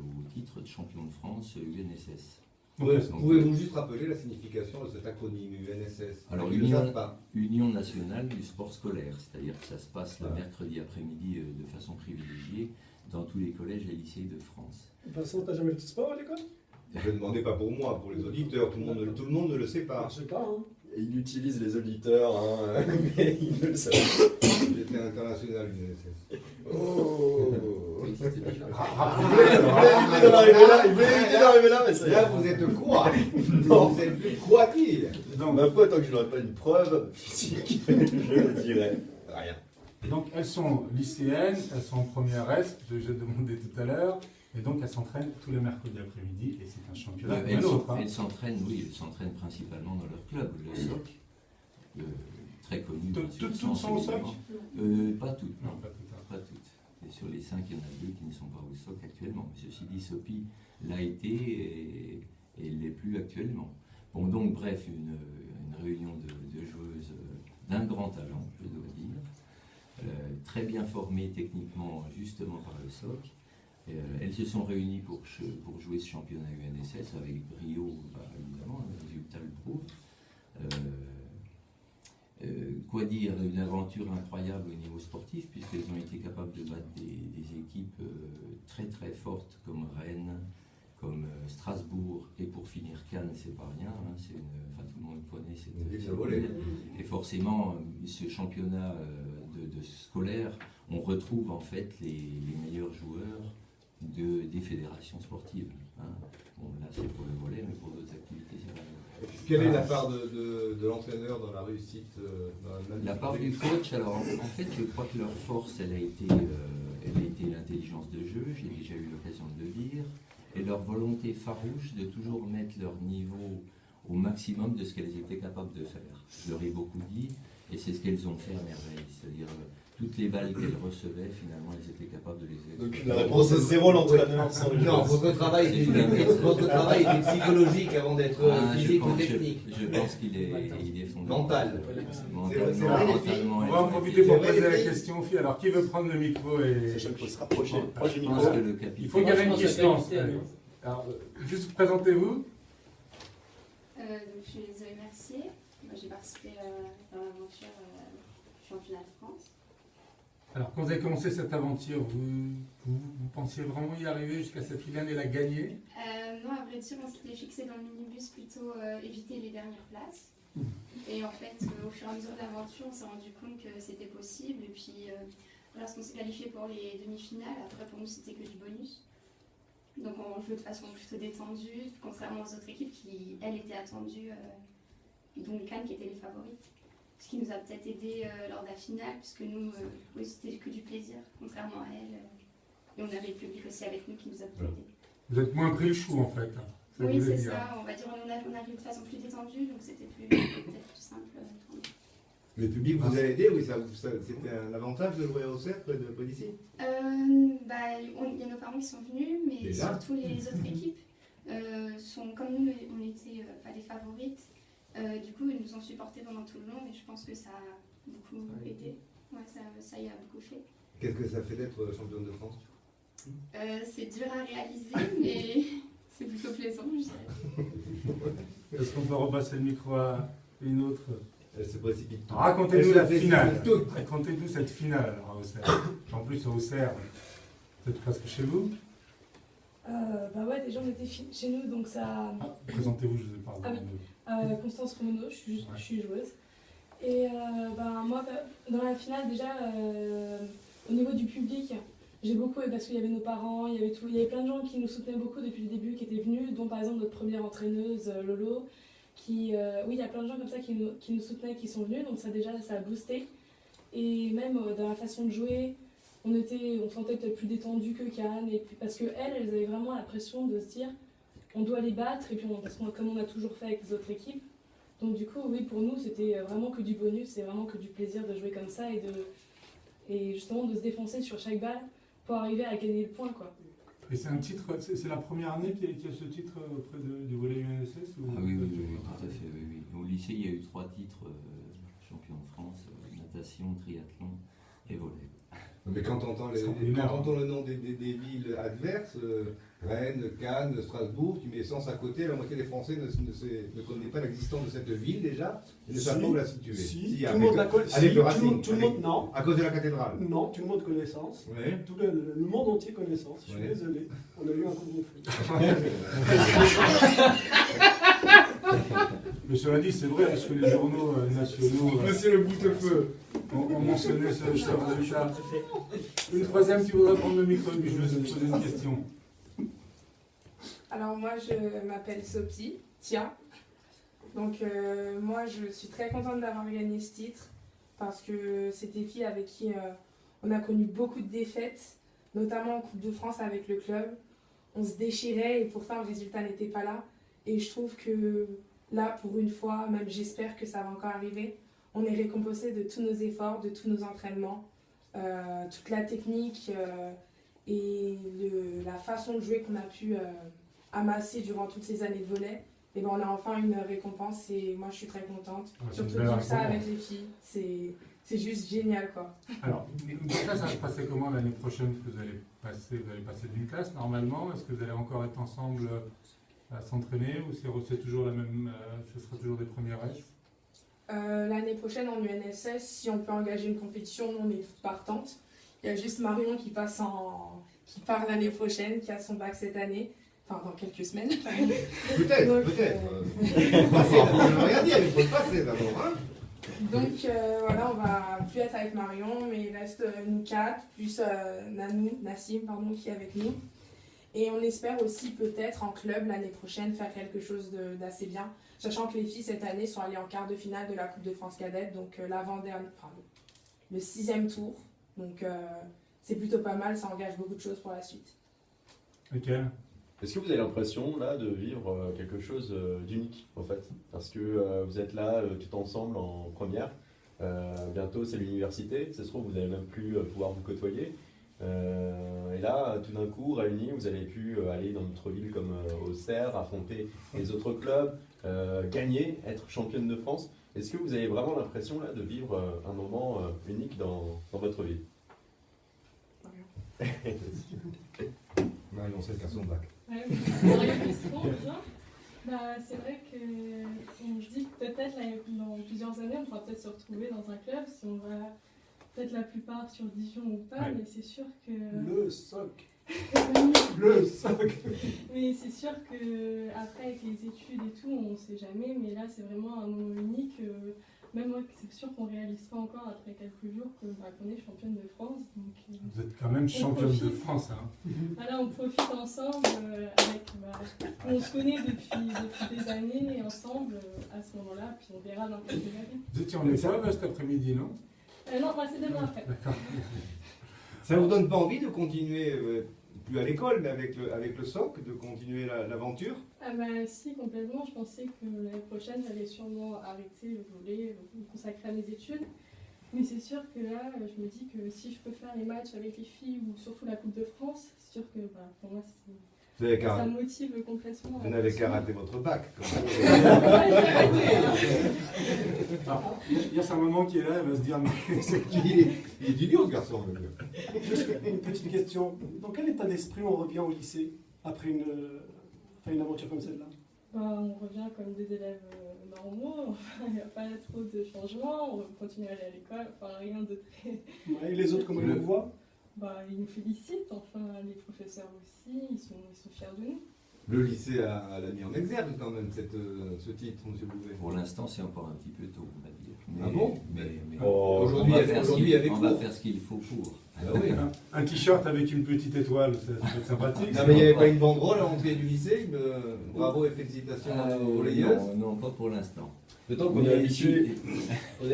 au titre de champion de France UNSS. Pouvez-vous juste rappeler la signification de cet acronyme UNSS? Alors, Ils ne savent pas. Union nationale du sport scolaire, c'est-à-dire que ça se passe le mercredi après-midi de façon privilégiée dans tous les collèges et lycées de France. Vincent, t'as jamais fait de sport à l'école? Je ne demandais pas pour moi, pour les auditeurs, tout le monde ne le sait pas. Je sais pas, hein. Il utilise les auditeurs, hein, mais il ne le sait pas. J'étais international UNSS. Oh. Oui, c'était déjà. Il voulait éviter d'arriver là, mais ça y est. Là, vous êtes quoi? Vous êtes plus quoi dire? Donc, Ma foi, tant que je n'aurais pas une preuve physique, je ne dirais rien. donc, elles sont lycéennes, elles sont en première S, j'ai demandé tout à l'heure, et donc elles s'entraînent tous les mercredis après-midi, et c'est un championnat comme un autre. Elles s'entraînent principalement dans leur club, le SOC, très connu. dans Toutes ce sens, sont au SOC? évidemment. Pas toutes, Non, non. pas tout à Pas toutes. Et sur les 5, il y en a 2 qui ne sont pas au SOC actuellement. Ceci dit, Sopi l'a été et ne l'est plus actuellement. Bon, donc, bref, une réunion de joueuses d'un grand talent, je dois dire, très bien formées techniquement, justement par le SOC. Elles se sont réunies pour jouer ce championnat UNSS avec brio, évidemment, le résultat le prouve. Quoi dire, une aventure incroyable au niveau sportif, puisqu'elles ont été capables de battre des équipes très très fortes comme Rennes, comme Strasbourg, et pour finir Cannes, c'est pas rien, hein, tout le monde connaît cette volley. Et forcément, ce championnat de scolaire, on retrouve en fait les meilleurs joueurs des fédérations sportives. Hein. Bon, là c'est pour le volley, mais pour d'autres activités, c'est la même. Quelle est la part de l'entraîneur dans la réussite La part du coach, alors en fait, je crois que leur force, elle a été l'intelligence de jeu, j'ai déjà eu l'occasion de le dire, et leur volonté farouche de toujours mettre leur niveau au maximum de ce qu'elles étaient capables de faire. Je leur ai beaucoup dit, et c'est ce qu'elles ont fait à merveille, c'est-à-dire toutes les balles qu'elles recevaient, finalement, elles étaient capables de les Donc la réponse est 0, l'entraîneur sans le Non, jeu. votre travail était psychologique avant d'être physique ou technique. Je pense qu'il est Mental. fondamental. C'est vrai, les filles. On va en profiter pour C'est vrai, poser la les filles. question aux filles. Alors, qui veut prendre le micro et... Sachant qu'il faut se rapprocher. Proche du Je micro. pense que le capitaine. Il faut gagner une distance. Alors, juste présentez-vous. Donc, je suis Zoé Mercier. Moi, j'ai participé dans l'aventure du championnat de France. Alors, quand vous avez commencé cette aventure, vous pensiez vraiment y arriver jusqu'à cette finale et la gagner? Non, à vrai dire, on s'était fixé dans le minibus plutôt éviter les dernières places. Et en fait, au fur et à mesure de l'aventure, on s'est rendu compte que c'était possible. Et puis, lorsqu'on s'est qualifié pour les demi-finales, après pour nous, c'était que du bonus. Donc, on jouait de façon plutôt détendue, contrairement aux autres équipes qui, elles, étaient attendues, dont Cannes qui étaient les favorites. Ce qui nous a peut-être aidé lors de la finale, puisque nous, oui, c'était que du plaisir, contrairement à elles. Et on avait le public aussi avec nous qui nous a peut-être aidé. Vous êtes moins pris le chou en fait. Oui, c'est ça. On va dire on arrive de façon plus détendue, donc c'était peut-être plus simple. Le public vous a aidé, oui, c'était un avantage de jouer au cercle près d'ici? Il y a nos parents qui sont venus, mais Déjà surtout les autres équipes sont, comme nous, on n'était pas les favorites. Du coup, ils nous ont supportés pendant tout le long, et je pense que ça a beaucoup aidé. Ouais, ça y a beaucoup fait. Qu'est-ce que ça fait d'être championne de France? C'est dur à réaliser, mais c'est plutôt plaisant, je dirais. Est-ce qu'on peut repasser le micro à une autre? Elle se précipite. Racontez-nous la finale. Racontez-nous cette finale alors, à Auxerre. En plus, à Auxerre, vous êtes presque chez vous. Ouais, déjà on était chez nous, donc ça... Présentez-vous, je vous ai parlé. Constance Romono, je suis joueuse. Et moi, dans la finale, déjà, au niveau du public, j'ai beaucoup, parce qu'il y avait nos parents, il y avait plein de gens qui nous soutenaient beaucoup depuis le début, qui étaient venus, dont par exemple notre première entraîneuse, Lolo, il y a plein de gens comme ça qui nous soutenaient, qui sont venus, donc ça a boosté. Et même dans la façon de jouer, on sentait peut-être plus détendu que Cannes, et puis, parce qu'elles avaient vraiment la pression de se dire on doit les battre, et puis comme on a toujours fait avec les autres équipes. Donc du coup, oui, pour nous, c'était vraiment que du bonus, c'est vraiment que du plaisir de jouer comme ça, et justement de se défoncer sur chaque balle pour arriver à gagner le point, quoi. Et c'est un titre, c'est la première année qu'il y a ce titre auprès du volley UNSS ou... Ah oui, tout à fait. Oui. Au lycée, il y a eu 3 titres champion de France, natation, triathlon et volley. Mais quand on entend le nom des villes adverses, Rennes, Cannes, Strasbourg, tu mets Sens à côté, la moitié des Français ne connaît pas l'existence de cette ville déjà, et ne savent pas où la situer. Si, tout le monde la connaît. Tout le monde, non. À cause de la cathédrale. Non, tout le monde connaît Sens. Ouais. Tout le monde entier connaît Sens. Je suis désolé. On a eu un couvre-feu. Mais cela dit, c'est vrai, parce que les journaux nationaux Monsieur le bout-de-feu ont mentionné ce résultat. Une troisième qui voudrait prendre le micro, puis je vais vous poser une question. Alors moi je m'appelle Sophie, donc moi je suis très contente d'avoir gagné ce titre parce que c'est des filles avec qui on a connu beaucoup de défaites, notamment en Coupe de France avec le club. On se déchirait et pourtant le résultat n'était pas là, et je trouve que là pour une fois, même j'espère que ça va encore arriver, on est récompensé de tous nos efforts, de tous nos entraînements, toute la technique et la façon de jouer qu'on a pu amassé durant toutes ces années de volley, et on a enfin une récompense, et moi je suis très contente. Surtout de vivre ça avec les filles, c'est juste génial, quoi. Alors, ça va se passer comment l'année prochaine? Parce que vous allez passer d'une classe normalement. Est-ce que vous allez encore être ensemble à s'entraîner, ou c'est toujours la même, ce sera toujours des premières S? L'année prochaine en UNSS, si on peut engager une compétition, on est partante. Il y a juste Marion qui part l'année prochaine, qui a son bac cette année. Enfin, dans quelques semaines. Peut-être. On n'a rien dit, il faut le passer d'abord. Hein. Donc voilà, on va plus être avec Marion, mais il reste nous 4, plus Nassim, qui est avec nous. Et on espère aussi peut-être en club l'année prochaine faire quelque chose d'assez bien, sachant que les filles cette année sont allées en quart de finale de la Coupe de France cadette, donc le 6e tour. Donc c'est plutôt pas mal, ça engage beaucoup de choses pour la suite. Ok. Est-ce que vous avez l'impression là de vivre quelque chose d'unique en fait? Parce que vous êtes là tout ensemble en première, bientôt c'est l'université, ça se trouve vous n'allez même plus pouvoir vous côtoyer. Et là, tout d'un coup, réunis, vous avez pu aller dans notre ville comme Auxerre, affronter les autres clubs, gagner, être championne de France. Est-ce que vous avez vraiment l'impression là de vivre un moment unique dans votre vie? Marion, c'est le garçon de bac. Ouais, c'est vrai que je dis que peut-être dans plusieurs années, on pourra peut-être se retrouver dans un club si on va peut-être la plupart sur Dijon ou pas, Ouais. mais c'est sûr que... Le soc. Le soc. Mais c'est sûr que après avec les études et tout, on ne sait jamais, mais là c'est vraiment un moment unique. Même moi, c'est sûr qu'on ne réalise pas encore après quelques jours qu'on est championne de France. Donc, Vous êtes quand même championne de France. Hein. voilà, on profite ensemble on se connaît depuis des années et ensemble à ce moment-là, puis on verra dans quelques années. Vous étiez en épreuve cet après-midi, non? Non, moi c'est demain après. D'accord. Ça ne vous donne pas envie de continuer, plus à l'école, mais avec le SOC, de continuer l'aventure? Ah bah si, complètement. Je pensais que l'année prochaine, j'allais sûrement arrêter le volley, me consacrer à mes études. Mais c'est sûr que là, je me dis que si je peux faire les matchs avec les filles ou surtout la Coupe de France, c'est sûr que pour moi, ça me motive complètement. Vous n'avez qu'à rater votre bac. Il y a sa maman qui est là, elle va se dire mais c'est qui? Il est idiot ce garçon. Juste une petite question. Dans quel état d'esprit on revient au lycée après une aventure comme celle-là? On revient comme des élèves normaux, il n'y a pas trop de changements, on continue à aller à l'école, rien de très... Et les autres, comment ils vous voient? Ils nous félicitent, les professeurs aussi, ils sont fiers de nous. Le lycée l'a mis en exergue quand même, ce titre, M. Bouvet. Pour l'instant, c'est encore un petit peu tôt, on va dire. Mais, Ah bon? Mais Aujourd'hui, on va faire ce qu'il faut pour. Ah oui. Un t-shirt avec une petite étoile, ça peut être sympathique. Non, mais il n'y avait pas une banderole à l'entrée du lycée. Bravo et félicitations aux volleyeuses. Non, pas pour l'instant. D'autant qu'on est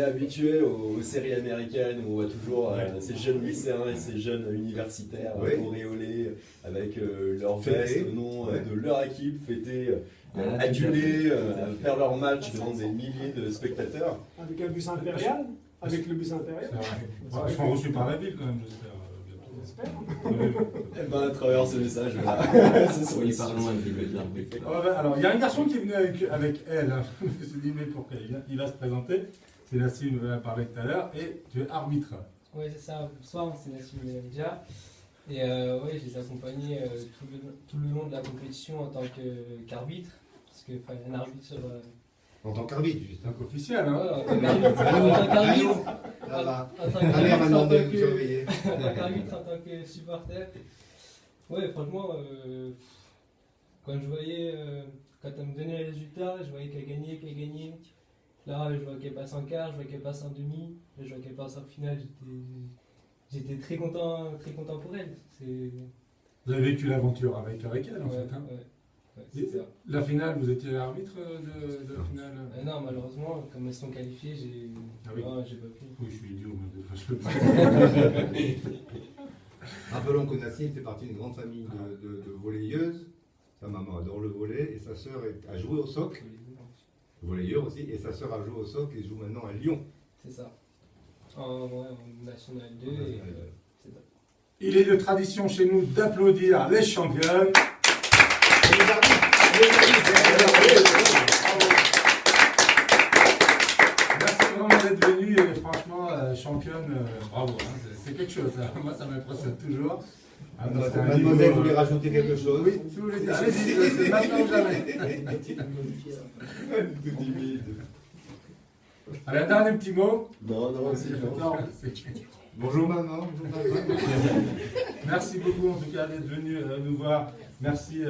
habitué aux séries américaines où on voit toujours ces jeunes lycéens et ces jeunes universitaires auréolés avec leur veste au nom de leur équipe, fêter, adulés, faire leur match devant des milliers de spectateurs. Avec un bus impérial? Avec le bus impérial? Ils seront reçus par la ville quand même, j'espère. Et à travers ce message-là, Oui, parlons un petit peu de l'arbitre. Alors, il y a un garçon qui est venu avec elle. Hein. Je me suis dit, mais pourquoi il va se présenter. C'est Nassim, on en a parlé tout à l'heure, et tu es arbitre. Oui, c'est ça. Bonsoir, c'est Nassim Media. Et je les ai accompagnés tout le long de la compétition en tant qu'arbitre. Parce qu'il fallait un arbitre sur. En tant qu'arbitre, juste. Donc officiel, hein? En tant qu'arbitre. En tant qu'arbitre, en tant que supporter. Ouais, franchement, quand je voyais, quand elle me donnait les résultats, je voyais qu'elle gagnait. Là, je vois qu'elle passe en quart, je vois qu'elle passe en demi. Là, je vois qu'elle passe en finale. J'étais très content pour elle. Vous avez vécu l'aventure avec elle, en fait. Hein? C'est ça. La finale, vous étiez arbitre de la finale? Non, malheureusement, comme elles sont qualifiées, j'ai pas pu. Oui, je suis idiot, mais je peux pas. Rappelons que Nassim fait partie d'une grande famille de volleyeuses. Sa maman adore le volley et sa sœur a joué au SOC. Volleyeur aussi, et sa sœur a joué au SOC et joue maintenant à Lyon. C'est ça. En National 2. C'est ça. Il est de tradition chez nous d'applaudir les championnes. Merci vraiment d'être venu et franchement, championne, bravo. Hein, c'est quelque chose, hein. Moi ça m'impressionne toujours. Mademoiselle, vous voulez rajouter quelque chose? Oui, si vous voulez dire, allez-y, c'est maintenant ou jamais. Allez, un dernier petit mot. Non, Bonjour maman. Merci beaucoup en tout cas d'être venu nous voir. Merci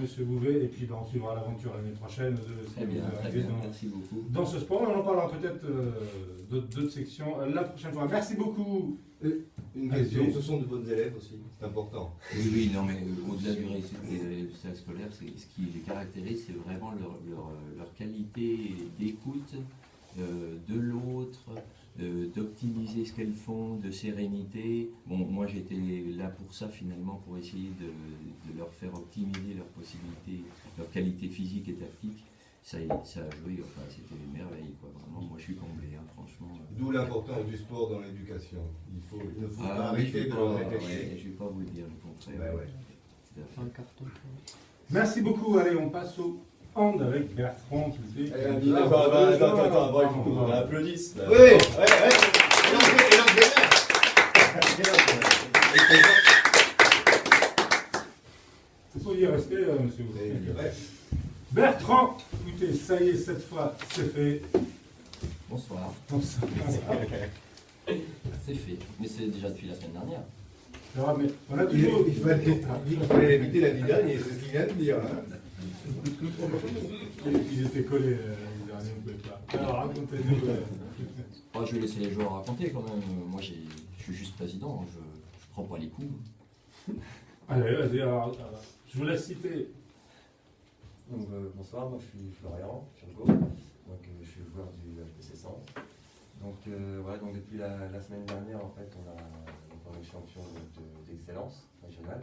Monsieur Bouvet. Et puis on suivra l'aventure l'année prochaine. Très bien, merci beaucoup. Dans ce sport, on en parlera peut-être d'autres sections la prochaine fois. Merci beaucoup. Une question, ce sont de bonnes élèves aussi, c'est important. Oui, non, mais au-delà du résultat scolaire, ce qui les caractérise, c'est vraiment leur qualité d'écoute de l'autre, d'optimiser ce qu'elles font, de sérénité. Bon, moi j'étais là pour ça finalement, pour essayer de leur faire optimiser leurs possibilités, leur qualité physique et tactique. Ça a joué, enfin c'était une merveille, quoi. Vraiment, moi je suis comblé, hein, franchement. D'où l'importance du sport dans l'éducation. Il ne faut pas oui, arrêter de le répéter. Je ne vais pas vous le dire le contraire. Merci beaucoup. Allez, on passe au hand avec Bertrand. Attends, on applaudisse. Oui, Il faut y rester, monsieur. Bertrand, écoutez, ça y est, cette fois, c'est fait. Bonsoir. Bonsoir. C'est fait, mais c'est déjà depuis la semaine dernière. C'est vrai, mais on a toujours... Il fallait éviter la Zidane, c'est ce qu'il vient de dire. Hein. Ils étaient collés les derniers, on ne pouvait pas. Alors racontez-nous. Je vais laisser les joueurs raconter quand même. Moi, je suis juste président, je prends pas les coups. Allez, vas-y, alors, je vous laisse citer. Donc, bonsoir, moi je suis Florian Turgot, donc je suis joueur du HBC Sens. Donc voilà, donc depuis la semaine dernière en fait on est champion d'excellence régionale.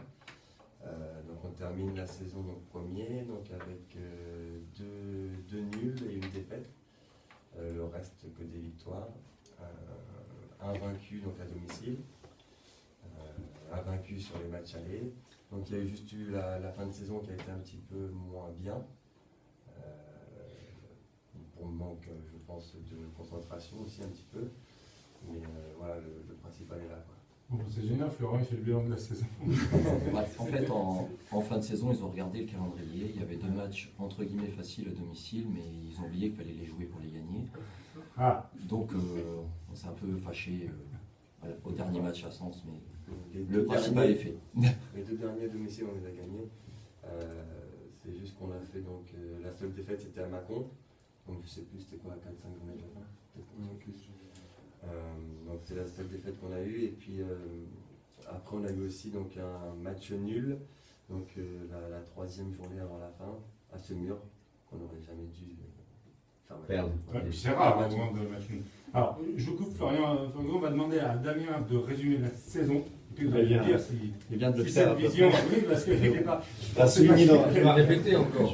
Donc on termine la saison donc premier, donc avec deux nuls et une défaite. Le reste que des victoires. Un vaincu donc à domicile, un vaincu sur les matchs allés. Donc il y a juste eu la fin de saison qui a été un petit peu moins bien. Pour manque, je pense, de concentration aussi un petit peu. Mais voilà, le principal est là. Bon, c'est génial, Florent, il fait le bilan de la saison. En fait, en fin de saison, ils ont regardé le calendrier. Il y avait 2 matchs entre guillemets faciles à domicile, mais ils ont oublié qu'il fallait les jouer pour les gagner. Ah. Donc, on s'est un peu fâché au dernier match à Sens, mais Les le principal est fait. Les 2 derniers domiciles, on les a gagnés. C'est juste qu'on a fait donc la seule défaite, c'était à Mâcon. Donc je sais plus, c'était quoi, 4-5 matchs à la fin. Donc c'est la seule défaite qu'on a eue. Et puis après, on a eu aussi donc un match nul. Donc la 3e journée avant la fin, à Semur, qu'on n'aurait jamais dû perdre. Ouais, c'est rare au moment de match nul. Alors, je vous coupe, Florian. On va demander à Damien de résumer la saison. Puis vous allez dire il vient de le si faire. cette vision, oui, parce qu'il n'est pas. À souligner dans, Je vais répéter encore.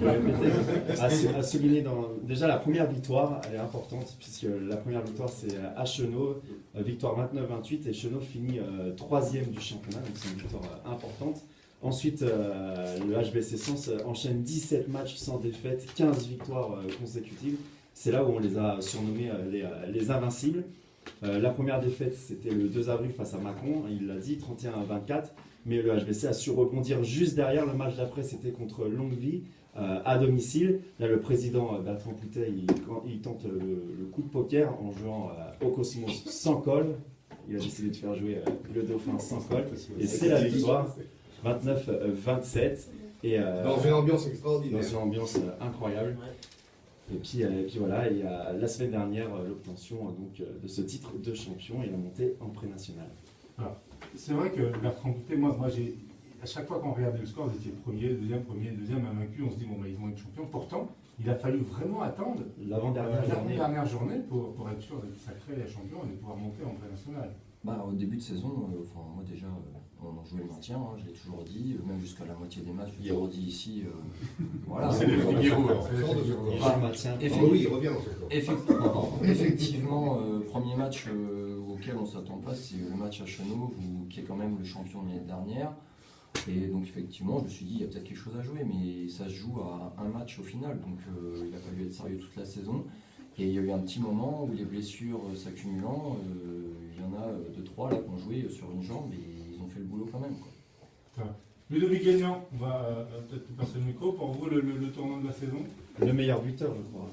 à souligner déjà la première victoire, elle est importante puisque la première victoire c'est à Chenaux, victoire 29-28 et Chenaux finit 3e du championnat, donc c'est une victoire importante. Ensuite, le HBC Sens enchaîne 17 matchs sans défaite, 15 victoires consécutives. C'est là où on les a surnommés les Invincibles. La première défaite, c'était le 2 avril face à Mâcon, il l'a dit, 31-24. Mais le HBC a su rebondir juste derrière. Le match d'après, c'était contre Longueville, à domicile. Là, le président Bertrand Poutet, il tente le coup de poker en jouant au Cosmos sans col. Il a décidé de faire jouer le Dauphin sans col. Et c'est la victoire, 29-27. Dans une ambiance extraordinaire. Dans une ambiance incroyable. Et puis voilà, il y a la semaine dernière l'obtention de ce titre de champion et la montée en pré-national. C'est vrai que Bertrand Poutet, moi à chaque fois qu'on regardait le score, vous étiez premier, deuxième, invaincu, on se dit bon, ils vont être champions. Pourtant, il a fallu vraiment attendre l'avant-dernière journée pour être sûr d'être sacré champion et de pouvoir monter en pré-national. Au début de saison, moi déjà, on en jouait le maintien, hein, je l'ai toujours dit, même jusqu'à la moitié des matchs, je l'ai toujours dit ici. Voilà. C'est les Figaro. Oui, il revient dans ce score. Effectivement, premier match auquel on ne s'attend pas, c'est le match à Chenaux, qui est quand même le champion de l'année dernière. Et donc effectivement, je me suis dit, il y a peut-être quelque chose à jouer, mais ça se joue à un match au final, donc il a fallu être sérieux toute la saison. Et il y a eu un petit moment où les blessures s'accumulant, il y en a 2-3 là qui ont joué sur une jambe et ils ont fait le boulot quand même. Quoi. Ludovic Gagnant, on va peut-être te passer le micro. Pour vous, le tournant de la saison? Le meilleur buteur, je crois,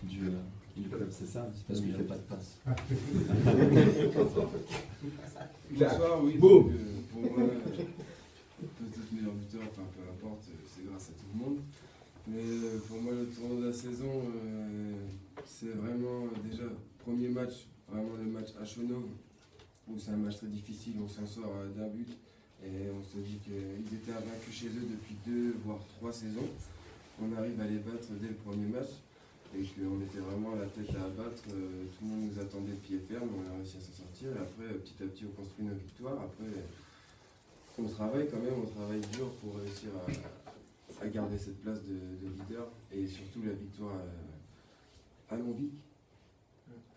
du club, c'est ça? C'est parce qu'il ne fait pas de passe. Bonsoir, oui. Boum. Pour moi, peut-être meilleur buteur, enfin peu importe, c'est grâce à tout le monde. Mais pour moi, le tournant de la saison, c'est vraiment déjà premier match, vraiment le match à Chenaux, où c'est un match très difficile, on s'en sort d'un but. Et on se dit qu'ils étaient invaincus chez eux depuis 2 voire 3 saisons. On arrive à les battre dès le premier match et qu'on était vraiment à la tête à abattre. Tout le monde nous attendait de pied ferme, on a réussi à s'en sortir. Et après, petit à petit, on construit nos victoires. Après, on travaille quand même, on travaille dur pour réussir à garder cette place de leader. Et surtout la victoire à Longueville.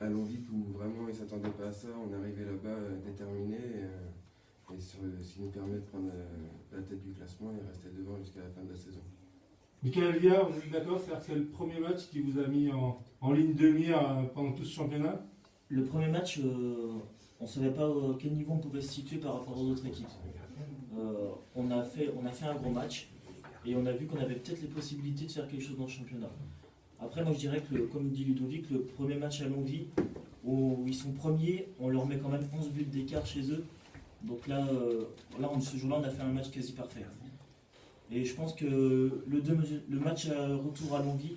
À Longueville où vraiment ils ne s'attendaient pas à ça. On est arrivé là-bas déterminés. Et ce qui nous permet de prendre la tête du classement et rester devant jusqu'à la fin de la saison. Michael Viard, vous êtes d'accord? C'est-à-dire que c'est le premier match qui vous a mis en ligne de mire pendant tout ce championnat? Le premier match, on ne savait pas à quel niveau on pouvait se situer par rapport aux autres équipes. On a fait un gros match et on a vu qu'on avait peut-être les possibilités de faire quelque chose dans le championnat. Après, moi je dirais que, comme dit Ludovic, le premier match à Longueville, où ils sont premiers, on leur met quand même 11 buts d'écart chez eux. Donc là, ce jour-là, on a fait un match quasi parfait. Et je pense que le match retour à Longwy,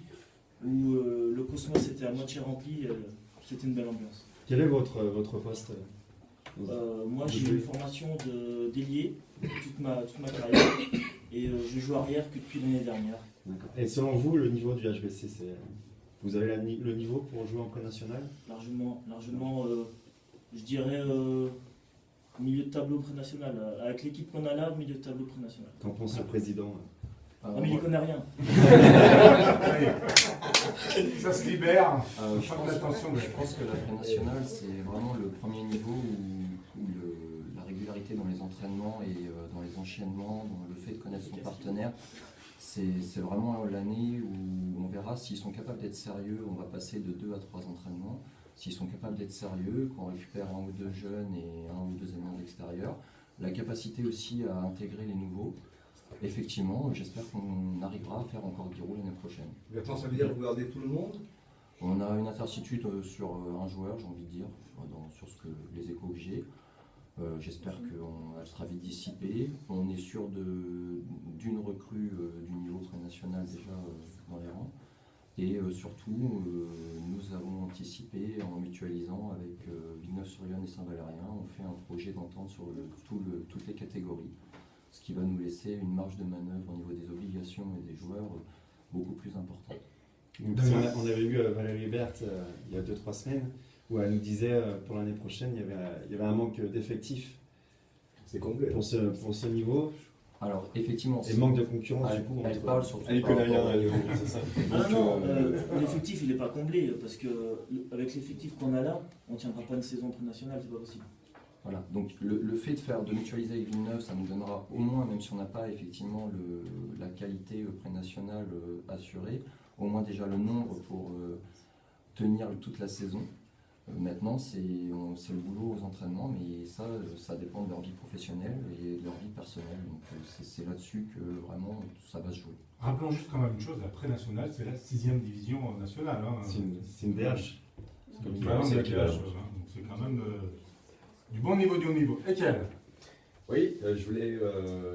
où le Cosmos était à moitié rempli, c'était une belle ambiance. Quel est votre poste Moi, j'ai eu une formation d'ailier toute ma carrière et je joue arrière que depuis l'année dernière. Et selon vous, le niveau du HBC, vous avez le niveau pour jouer en pré-national? Largement, je dirais milieu de tableau pré-national. Avec l'équipe qu'on a là, milieu de tableau pré-national. Qu'en pense le président? Mais il connaît rien. Ça se libère. Je pense que la pré-nationale, c'est vraiment le premier niveau où la régularité dans les entraînements et dans les enchaînements, dans le fait de connaître son partenaire, c'est vraiment l'année où on verra s'ils sont capables d'être sérieux. On va passer de 2 à 3 entraînements. S'ils sont capables d'être sérieux, qu'on récupère 1 ou 2 jeunes et 1 ou 2 éléments d'extérieur, la capacité aussi à intégrer les nouveaux. Effectivement, j'espère qu'on arrivera à faire encore Giroud l'année prochaine. Maintenant, ça veut dire que vous gardez tout le monde? On a une incertitude sur un joueur, j'ai envie de dire, sur les échos que j'ai. J'espère qu'elle sera vite dissipée. On est sûr d'une recrue du niveau pré-national déjà dans les rangs. Et surtout, nous avons anticipé en mutualisant avec Villeneuve-sur-Yonne et Saint-Valérien. On fait un projet d'entente sur toutes les catégories, ce qui va nous laisser une marge de manœuvre au niveau des obligations et des joueurs beaucoup plus importante. On avait eu Valérie Berthe il y a 2-3 semaines, où elle nous disait pour l'année prochaine, il y avait un manque d'effectifs. C'est complet. Pour ce niveau. Alors, effectivement. Et manque de concurrence, du coup. Elle parle surtout. C'est ça. Non, l'effectif, il n'est pas comblé, parce qu'avec l'effectif qu'on a là, on ne tiendra pas une saison pré-nationale, c'est pas possible. Voilà, donc le fait de mutualiser avec Villeneuve, ça nous donnera au moins, même si on n'a pas effectivement la qualité pré-nationale assurée, au moins déjà le nombre pour tenir toute la saison. Maintenant, c'est le boulot aux entraînements, mais ça dépend de leur vie professionnelle et de leur vie personnelle. Donc c'est là-dessus que vraiment ça va se jouer. Rappelons juste quand même une chose, la pré-nationale, c'est la 6e division nationale. Hein. C'est une DH. C'est quand même du bon niveau, du haut niveau. Et quel? Oui, je voulais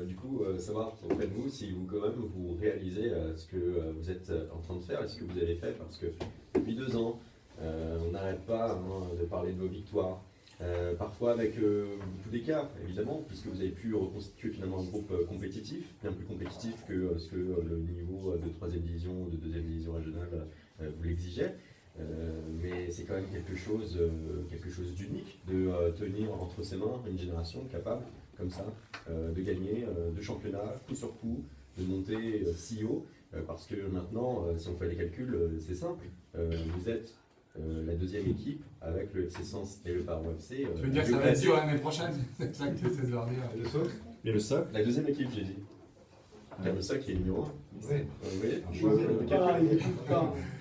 du coup savoir auprès de vous si quand même vous réalisez ce que vous êtes en train de faire et ce que vous avez fait, parce que depuis 2 ans, on n'arrête pas de parler de vos victoires, parfois avec beaucoup d'écart évidemment, puisque vous avez pu reconstituer finalement un groupe compétitif, bien plus compétitif que ce que le niveau de 3e division ou de 2e division régionale vous l'exigeait. Mais c'est quand même quelque chose d'unique de tenir entre ses mains une génération capable, comme ça, de gagner de championnats coup sur coup, de monter si haut, parce que maintenant, si on fait les calculs, c'est simple. Vous êtes la 2e équipe avec le FC Sens et le Paro FC. Tu veux dire que ça va être dur l'année prochaine? C'est ça que tu essaies de leur dire. Le socle? Et le socle? La 2e équipe, j'ai dit. Le socle qui est numéro 1. Oui.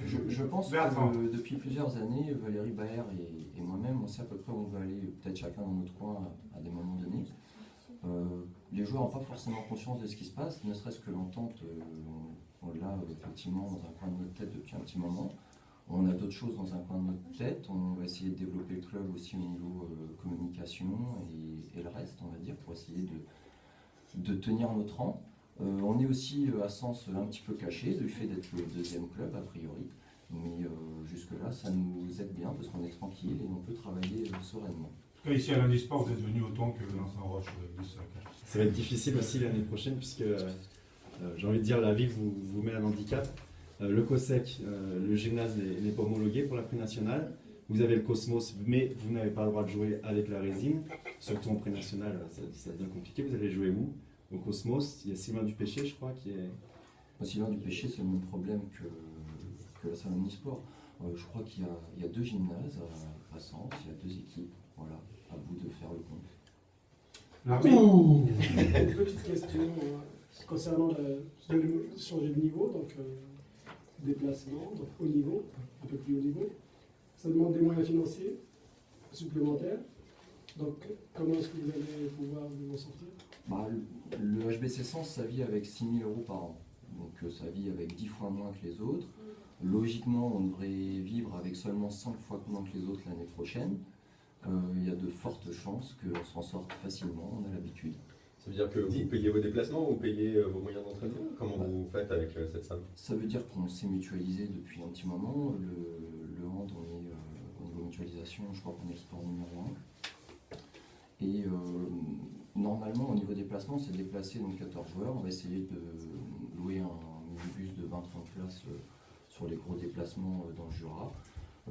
Je pense que depuis plusieurs années, Valérie Baer et moi-même, on sait à peu près où on va aller, peut-être chacun dans notre coin à des moments donnés. Les joueurs n'ont pas forcément conscience de ce qui se passe, ne serait-ce que l'entente, on l'a effectivement dans un coin de notre tête depuis un petit moment. On a d'autres choses dans un coin de notre tête, on va essayer de développer le club aussi au niveau communication et le reste, on va dire, pour essayer de tenir notre rang. On est aussi à Sens un petit peu caché du fait d'être le 2e club a priori, mais jusque-là ça nous aide bien parce qu'on est tranquille et on peut travailler sereinement. En tout cas, ici à Lundi Sport, vous êtes venu autant que Vincent Roche glisse sur la cage. Ça va être difficile aussi l'année prochaine, puisque j'ai envie de dire, la vie vous met un handicap. Le COSEC, le gymnase n'est pas homologué pour la pré-nationale. Vous avez le Cosmos, mais vous n'avez pas le droit de jouer avec la résine. Surtout en pré-nationale, ça devient compliqué. Vous allez jouer où? Au Cosmos, il y a Sylvain Dupéché, je crois, qui est... Sylvain Dupéché, c'est le même problème que la salle omnisport. Je crois qu'il y a 2 gymnases à Sens, il y a 2 équipes. Voilà, à vous de faire le compte. Une petite question concernant changer de niveau, donc déplacement, donc haut niveau, un peu plus haut niveau. Ça demande des moyens financiers supplémentaires. Donc comment est-ce que vous allez pouvoir vous en sortir? Le HBC Sens, ça vit avec 6 000 € par an. Donc ça vit avec 10 fois moins que les autres. Logiquement, on devrait vivre avec seulement 5 fois moins que les autres l'année prochaine. Il y a de fortes chances qu'on s'en sorte facilement, on a l'habitude. Ça veut dire que vous payez vos déplacements, vous payez vos moyens d'entraînement? Comment vous faites avec cette salle? Ça veut dire qu'on s'est mutualisé depuis un petit moment. Le hand, on est au niveau mutualisation, je crois qu'on est le sport numéro 1. Et normalement, au niveau déplacement, c'est déplacer donc 14 joueurs. On va essayer de louer un minibus de 20-30 places sur les gros déplacements dans le Jura.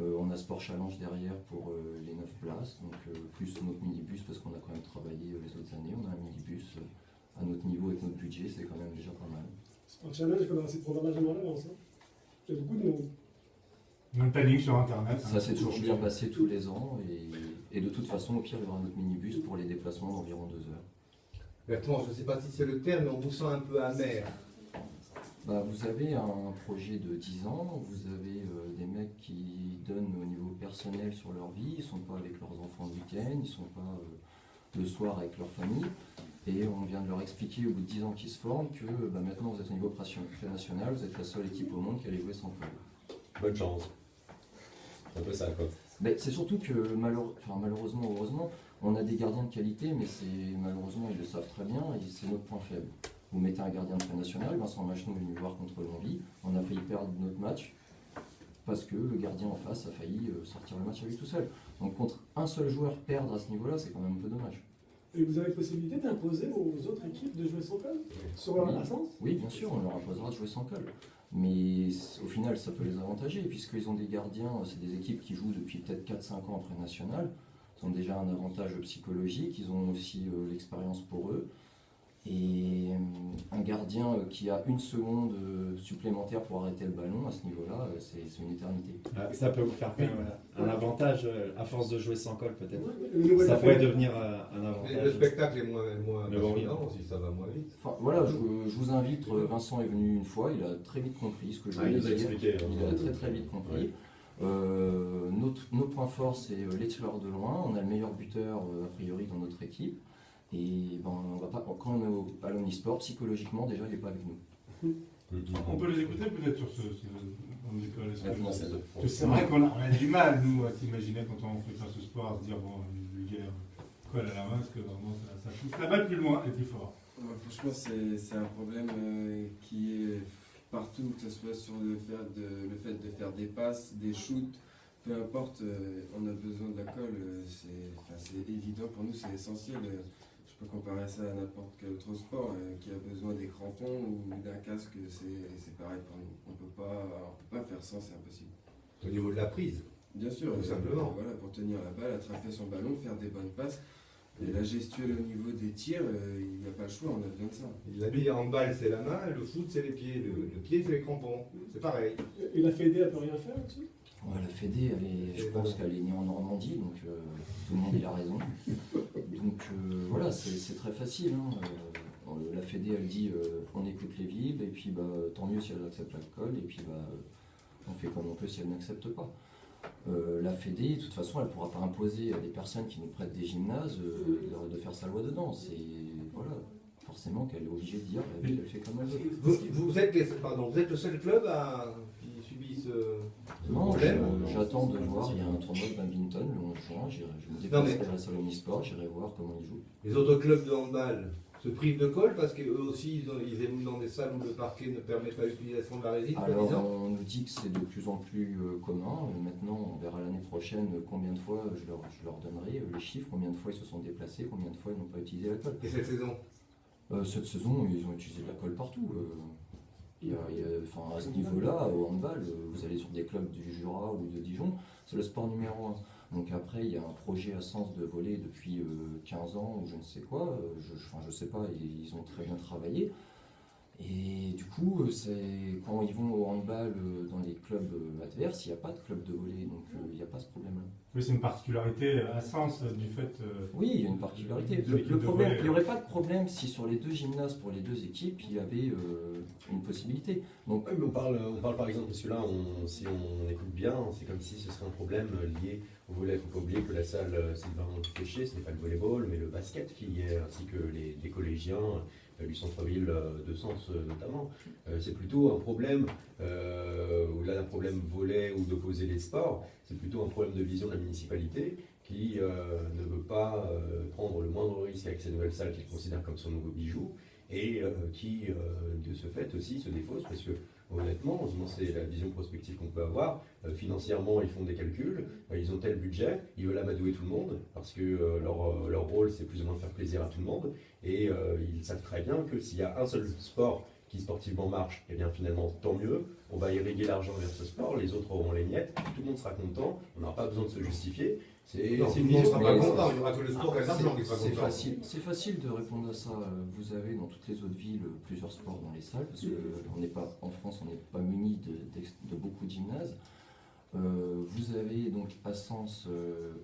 On a Sport Challenge derrière pour les 9 places, donc plus notre minibus parce qu'on a quand même travaillé les autres années. On a un minibus à notre niveau avec notre budget, c'est quand même déjà pas mal. Sport Challenge, il faudra s'y prendre largement à l'avance. Il y a beaucoup de monde. Même planning sur internet. Ça s'est toujours bien passé tous les ans et de toute façon, au pire, il y aura notre minibus pour les déplacements d'environ 2 heures. Bertrand, je ne sais pas si c'est le terme, mais on vous sent un peu amer. Bah, vous avez un projet de 10 ans, vous avez des mecs qui donnent au niveau personnel sur leur vie, ils ne sont pas avec leurs enfants le week-end, ils ne sont pas le soir avec leur famille. Et on vient de leur expliquer au bout de 10 ans qu'ils se forment que maintenant vous êtes au niveau national, vous êtes la seule équipe au monde qui allait jouer sans club. Bonne chance. C'est un peu ça quoi. C'est surtout que malheureusement ou heureusement, on a des gardiens de qualité, mais malheureusement ils le savent très bien et c'est notre point faible. Vous mettez un gardien de pré national, Vincent Machenou est venu voir contre Longwy, on a failli perdre notre match parce que le gardien en face a failli sortir le match à lui tout seul. Donc contre un seul joueur perdre à ce niveau-là, c'est quand même un peu dommage. Et vous avez possibilité d'imposer aux autres équipes de jouer sans col sur leur absence? Oui, bien sûr, on leur imposera de jouer sans col. Mais au final, ça peut les avantager, puisqu'ils ont des gardiens, c'est des équipes qui jouent depuis peut-être 4-5 ans en pré-national. Ils ont déjà un avantage psychologique, ils ont aussi l'expérience pour eux. Et un gardien qui a 1 seconde supplémentaire pour arrêter le ballon, à ce niveau-là, c'est une éternité. Ça peut vous faire quand même un avantage, à force de jouer sans col peut-être. Ça pourrait devenir un avantage. Le spectacle est moins passionnant, si ça va moins vite. Enfin, voilà, je vous invite, Vincent est venu une fois, il a très vite compris ce que je voulais dire. Il a très vite compris. Nos points forts, c'est les tireurs de loin, on a le meilleur buteur a priori dans notre équipe. Et on va pas, quand on est à l'Omnisport, psychologiquement déjà il n'est pas avec nous. On peut les écouter peut-être sur c'est vrai qu'on a du mal nous à s'imaginer quand on fait faire ce sport, à se dire bon, une vulgaire colle à la main, parce que vraiment ça pousse la balle plus loin et plus fort. Franchement c'est un problème qui est partout, que ce soit sur le fait de faire des passes, des shoots. Peu importe, on a besoin de la colle, c'est évident pour nous, c'est essentiel. Je peux comparer ça à n'importe quel autre sport qui a besoin des crampons ou d'un casque, c'est pareil pour nous. On peut pas faire sans, c'est impossible. Au niveau de la prise? Bien sûr, tout simplement. Voilà, pour tenir la balle, attraper son ballon, faire des bonnes passes. Et la gestuelle au niveau des tirs, il n'y a pas le choix, on a besoin de ça. Il a dit handball c'est la main, le foot c'est les pieds, le pied c'est les crampons, c'est pareil. Et la Fédé, elle peut rien faire là-dessus? Ouais, la Fédé, je pense qu'elle est née en Normandie, donc tout le monde il a raison. Donc voilà, c'est très facile. La Fédé, elle dit on écoute les villes, et puis tant mieux si elle accepte l'alcool, et puis on fait comme on peut si elle n'accepte pas. La Fédé, de toute façon, elle ne pourra pas imposer à des personnes qui nous prêtent des gymnases de faire sa loi dedans. C'est voilà, forcément qu'elle est obligée de dire la ville, elle fait comme elle veut. Vous êtes le seul club qui subit ce problème? J'attends de voir, il y a un tournoi de badminton le 11 juin, je me déplacerai à la salle Omnisport, j'irai voir comment ils jouent. Les autres clubs de handball se privent de colle parce qu'eux aussi ils aiment dans des salles où le parquet ne permet pas l'utilisation de la résine? Alors on nous dit que c'est de plus en plus commun. Maintenant on verra l'année prochaine combien de fois je leur donnerai les chiffres, combien de fois ils se sont déplacés, combien de fois ils n'ont pas utilisé la colle. Et cette saison? Cette saison ils ont utilisé de la colle partout. À ce niveau-là, au handball, vous allez sur des clubs du Jura ou de Dijon, c'est le sport numéro 1. Donc après, il y a un projet à Sens de volley depuis 15 ans ou je ne sais quoi, je sais pas, ils ont très bien travaillé. Et du coup, quand ils vont au handball dans les clubs adverses, il n'y a pas de club de volley, donc il n'y a pas ce problème-là. Oui, c'est une particularité à Sens du fait. Oui, il y a une particularité. Le problème, il n'y aurait pas de problème si sur les deux gymnases, pour les deux équipes, il y avait une possibilité. Donc, oui, mais on parle par exemple, parce que là, si on écoute bien, c'est comme si ce serait un problème lié au volley. Il ne faut pas oublier que la salle Sylvain Péché, ce n'est pas le volleyball, mais le basket qui y est, ainsi que les collégiens du centre-ville de Sens notamment. C'est plutôt un problème, au-delà d'un problème volley ou d'opposer les sports, c'est plutôt un problème de vision de la municipalité qui ne veut pas prendre le moindre risque avec ces nouvelles salles qu'il considère comme son nouveau bijou et qui, de ce fait aussi, se défausse parce que, honnêtement, c'est la vision prospective qu'on peut avoir. Financièrement, ils font des calculs, ils ont tel budget, ils veulent amadouer tout le monde parce que leur rôle, c'est plus ou moins de faire plaisir à tout le monde et ils savent très bien que s'il y a un seul sport qui sportivement marche, et bien finalement tant mieux, on va irriguer l'argent vers ce sport, les autres auront les miettes, tout le monde sera content, on n'aura pas besoin de se justifier. Tout le monde sera pas content, il n'y aura que le sport et l'argent qui sera content. C'est facile de répondre à ça. Vous avez dans toutes les autres villes plusieurs sports dans les salles, parce qu'en France, on n'est pas muni de beaucoup de gymnases. Vous avez donc à Sens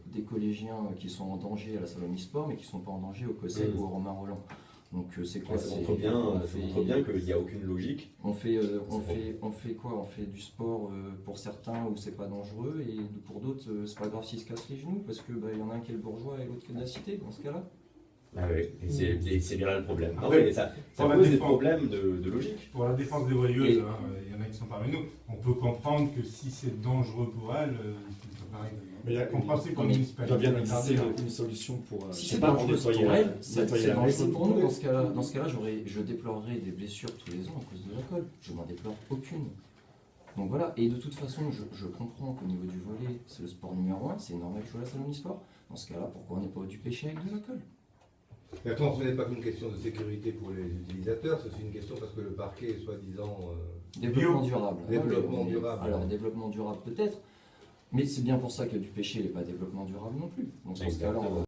des collégiens qui sont en danger à la salle omnisport, mais qui ne sont pas en danger au COSEC ou au Romain Rolland. Donc c'est quoi? Ça montre bien qu'il n'y a aucune logique. On fait quoi? On fait du sport pour certains où c'est pas dangereux et pour d'autres c'est pas grave s'ils se cassent les genoux parce que y en a un qui est le bourgeois et l'autre qui est de la cité dans ce cas-là. Ah oui, et c'est bien là le problème. Après, ça pose des problèmes de logique. Pour la défense des volleyeuses, il y en a qui sont parmi nous. On peut comprendre que si c'est dangereux pour elles, c'est pareil. Mais il y a compréhensible comme municipalité. Il doit bien exister une solution pour. Si c'est dangereux pour elles, c'est dangereux pour nous. Dans ce cas-là, je déplorerais des blessures tous les ans à cause de l'alcool. Je n'en déplore aucune. Donc voilà, et de toute façon, je comprends qu'au niveau du volley, c'est le sport numéro 1, c'est normal de jouer à la salle omnisport. Dans ce cas-là, pourquoi on n'est pas du péché avec de l'alcool? Mais attends, ce n'est pas qu'une question de sécurité pour les utilisateurs, c'est une question parce que le parquet est soi-disant... développement durable. Développement durable. Alors, développement durable peut-être, mais c'est bien pour ça qu'il y a du péché et pas développement durable non plus. Donc, dans ce cas-là,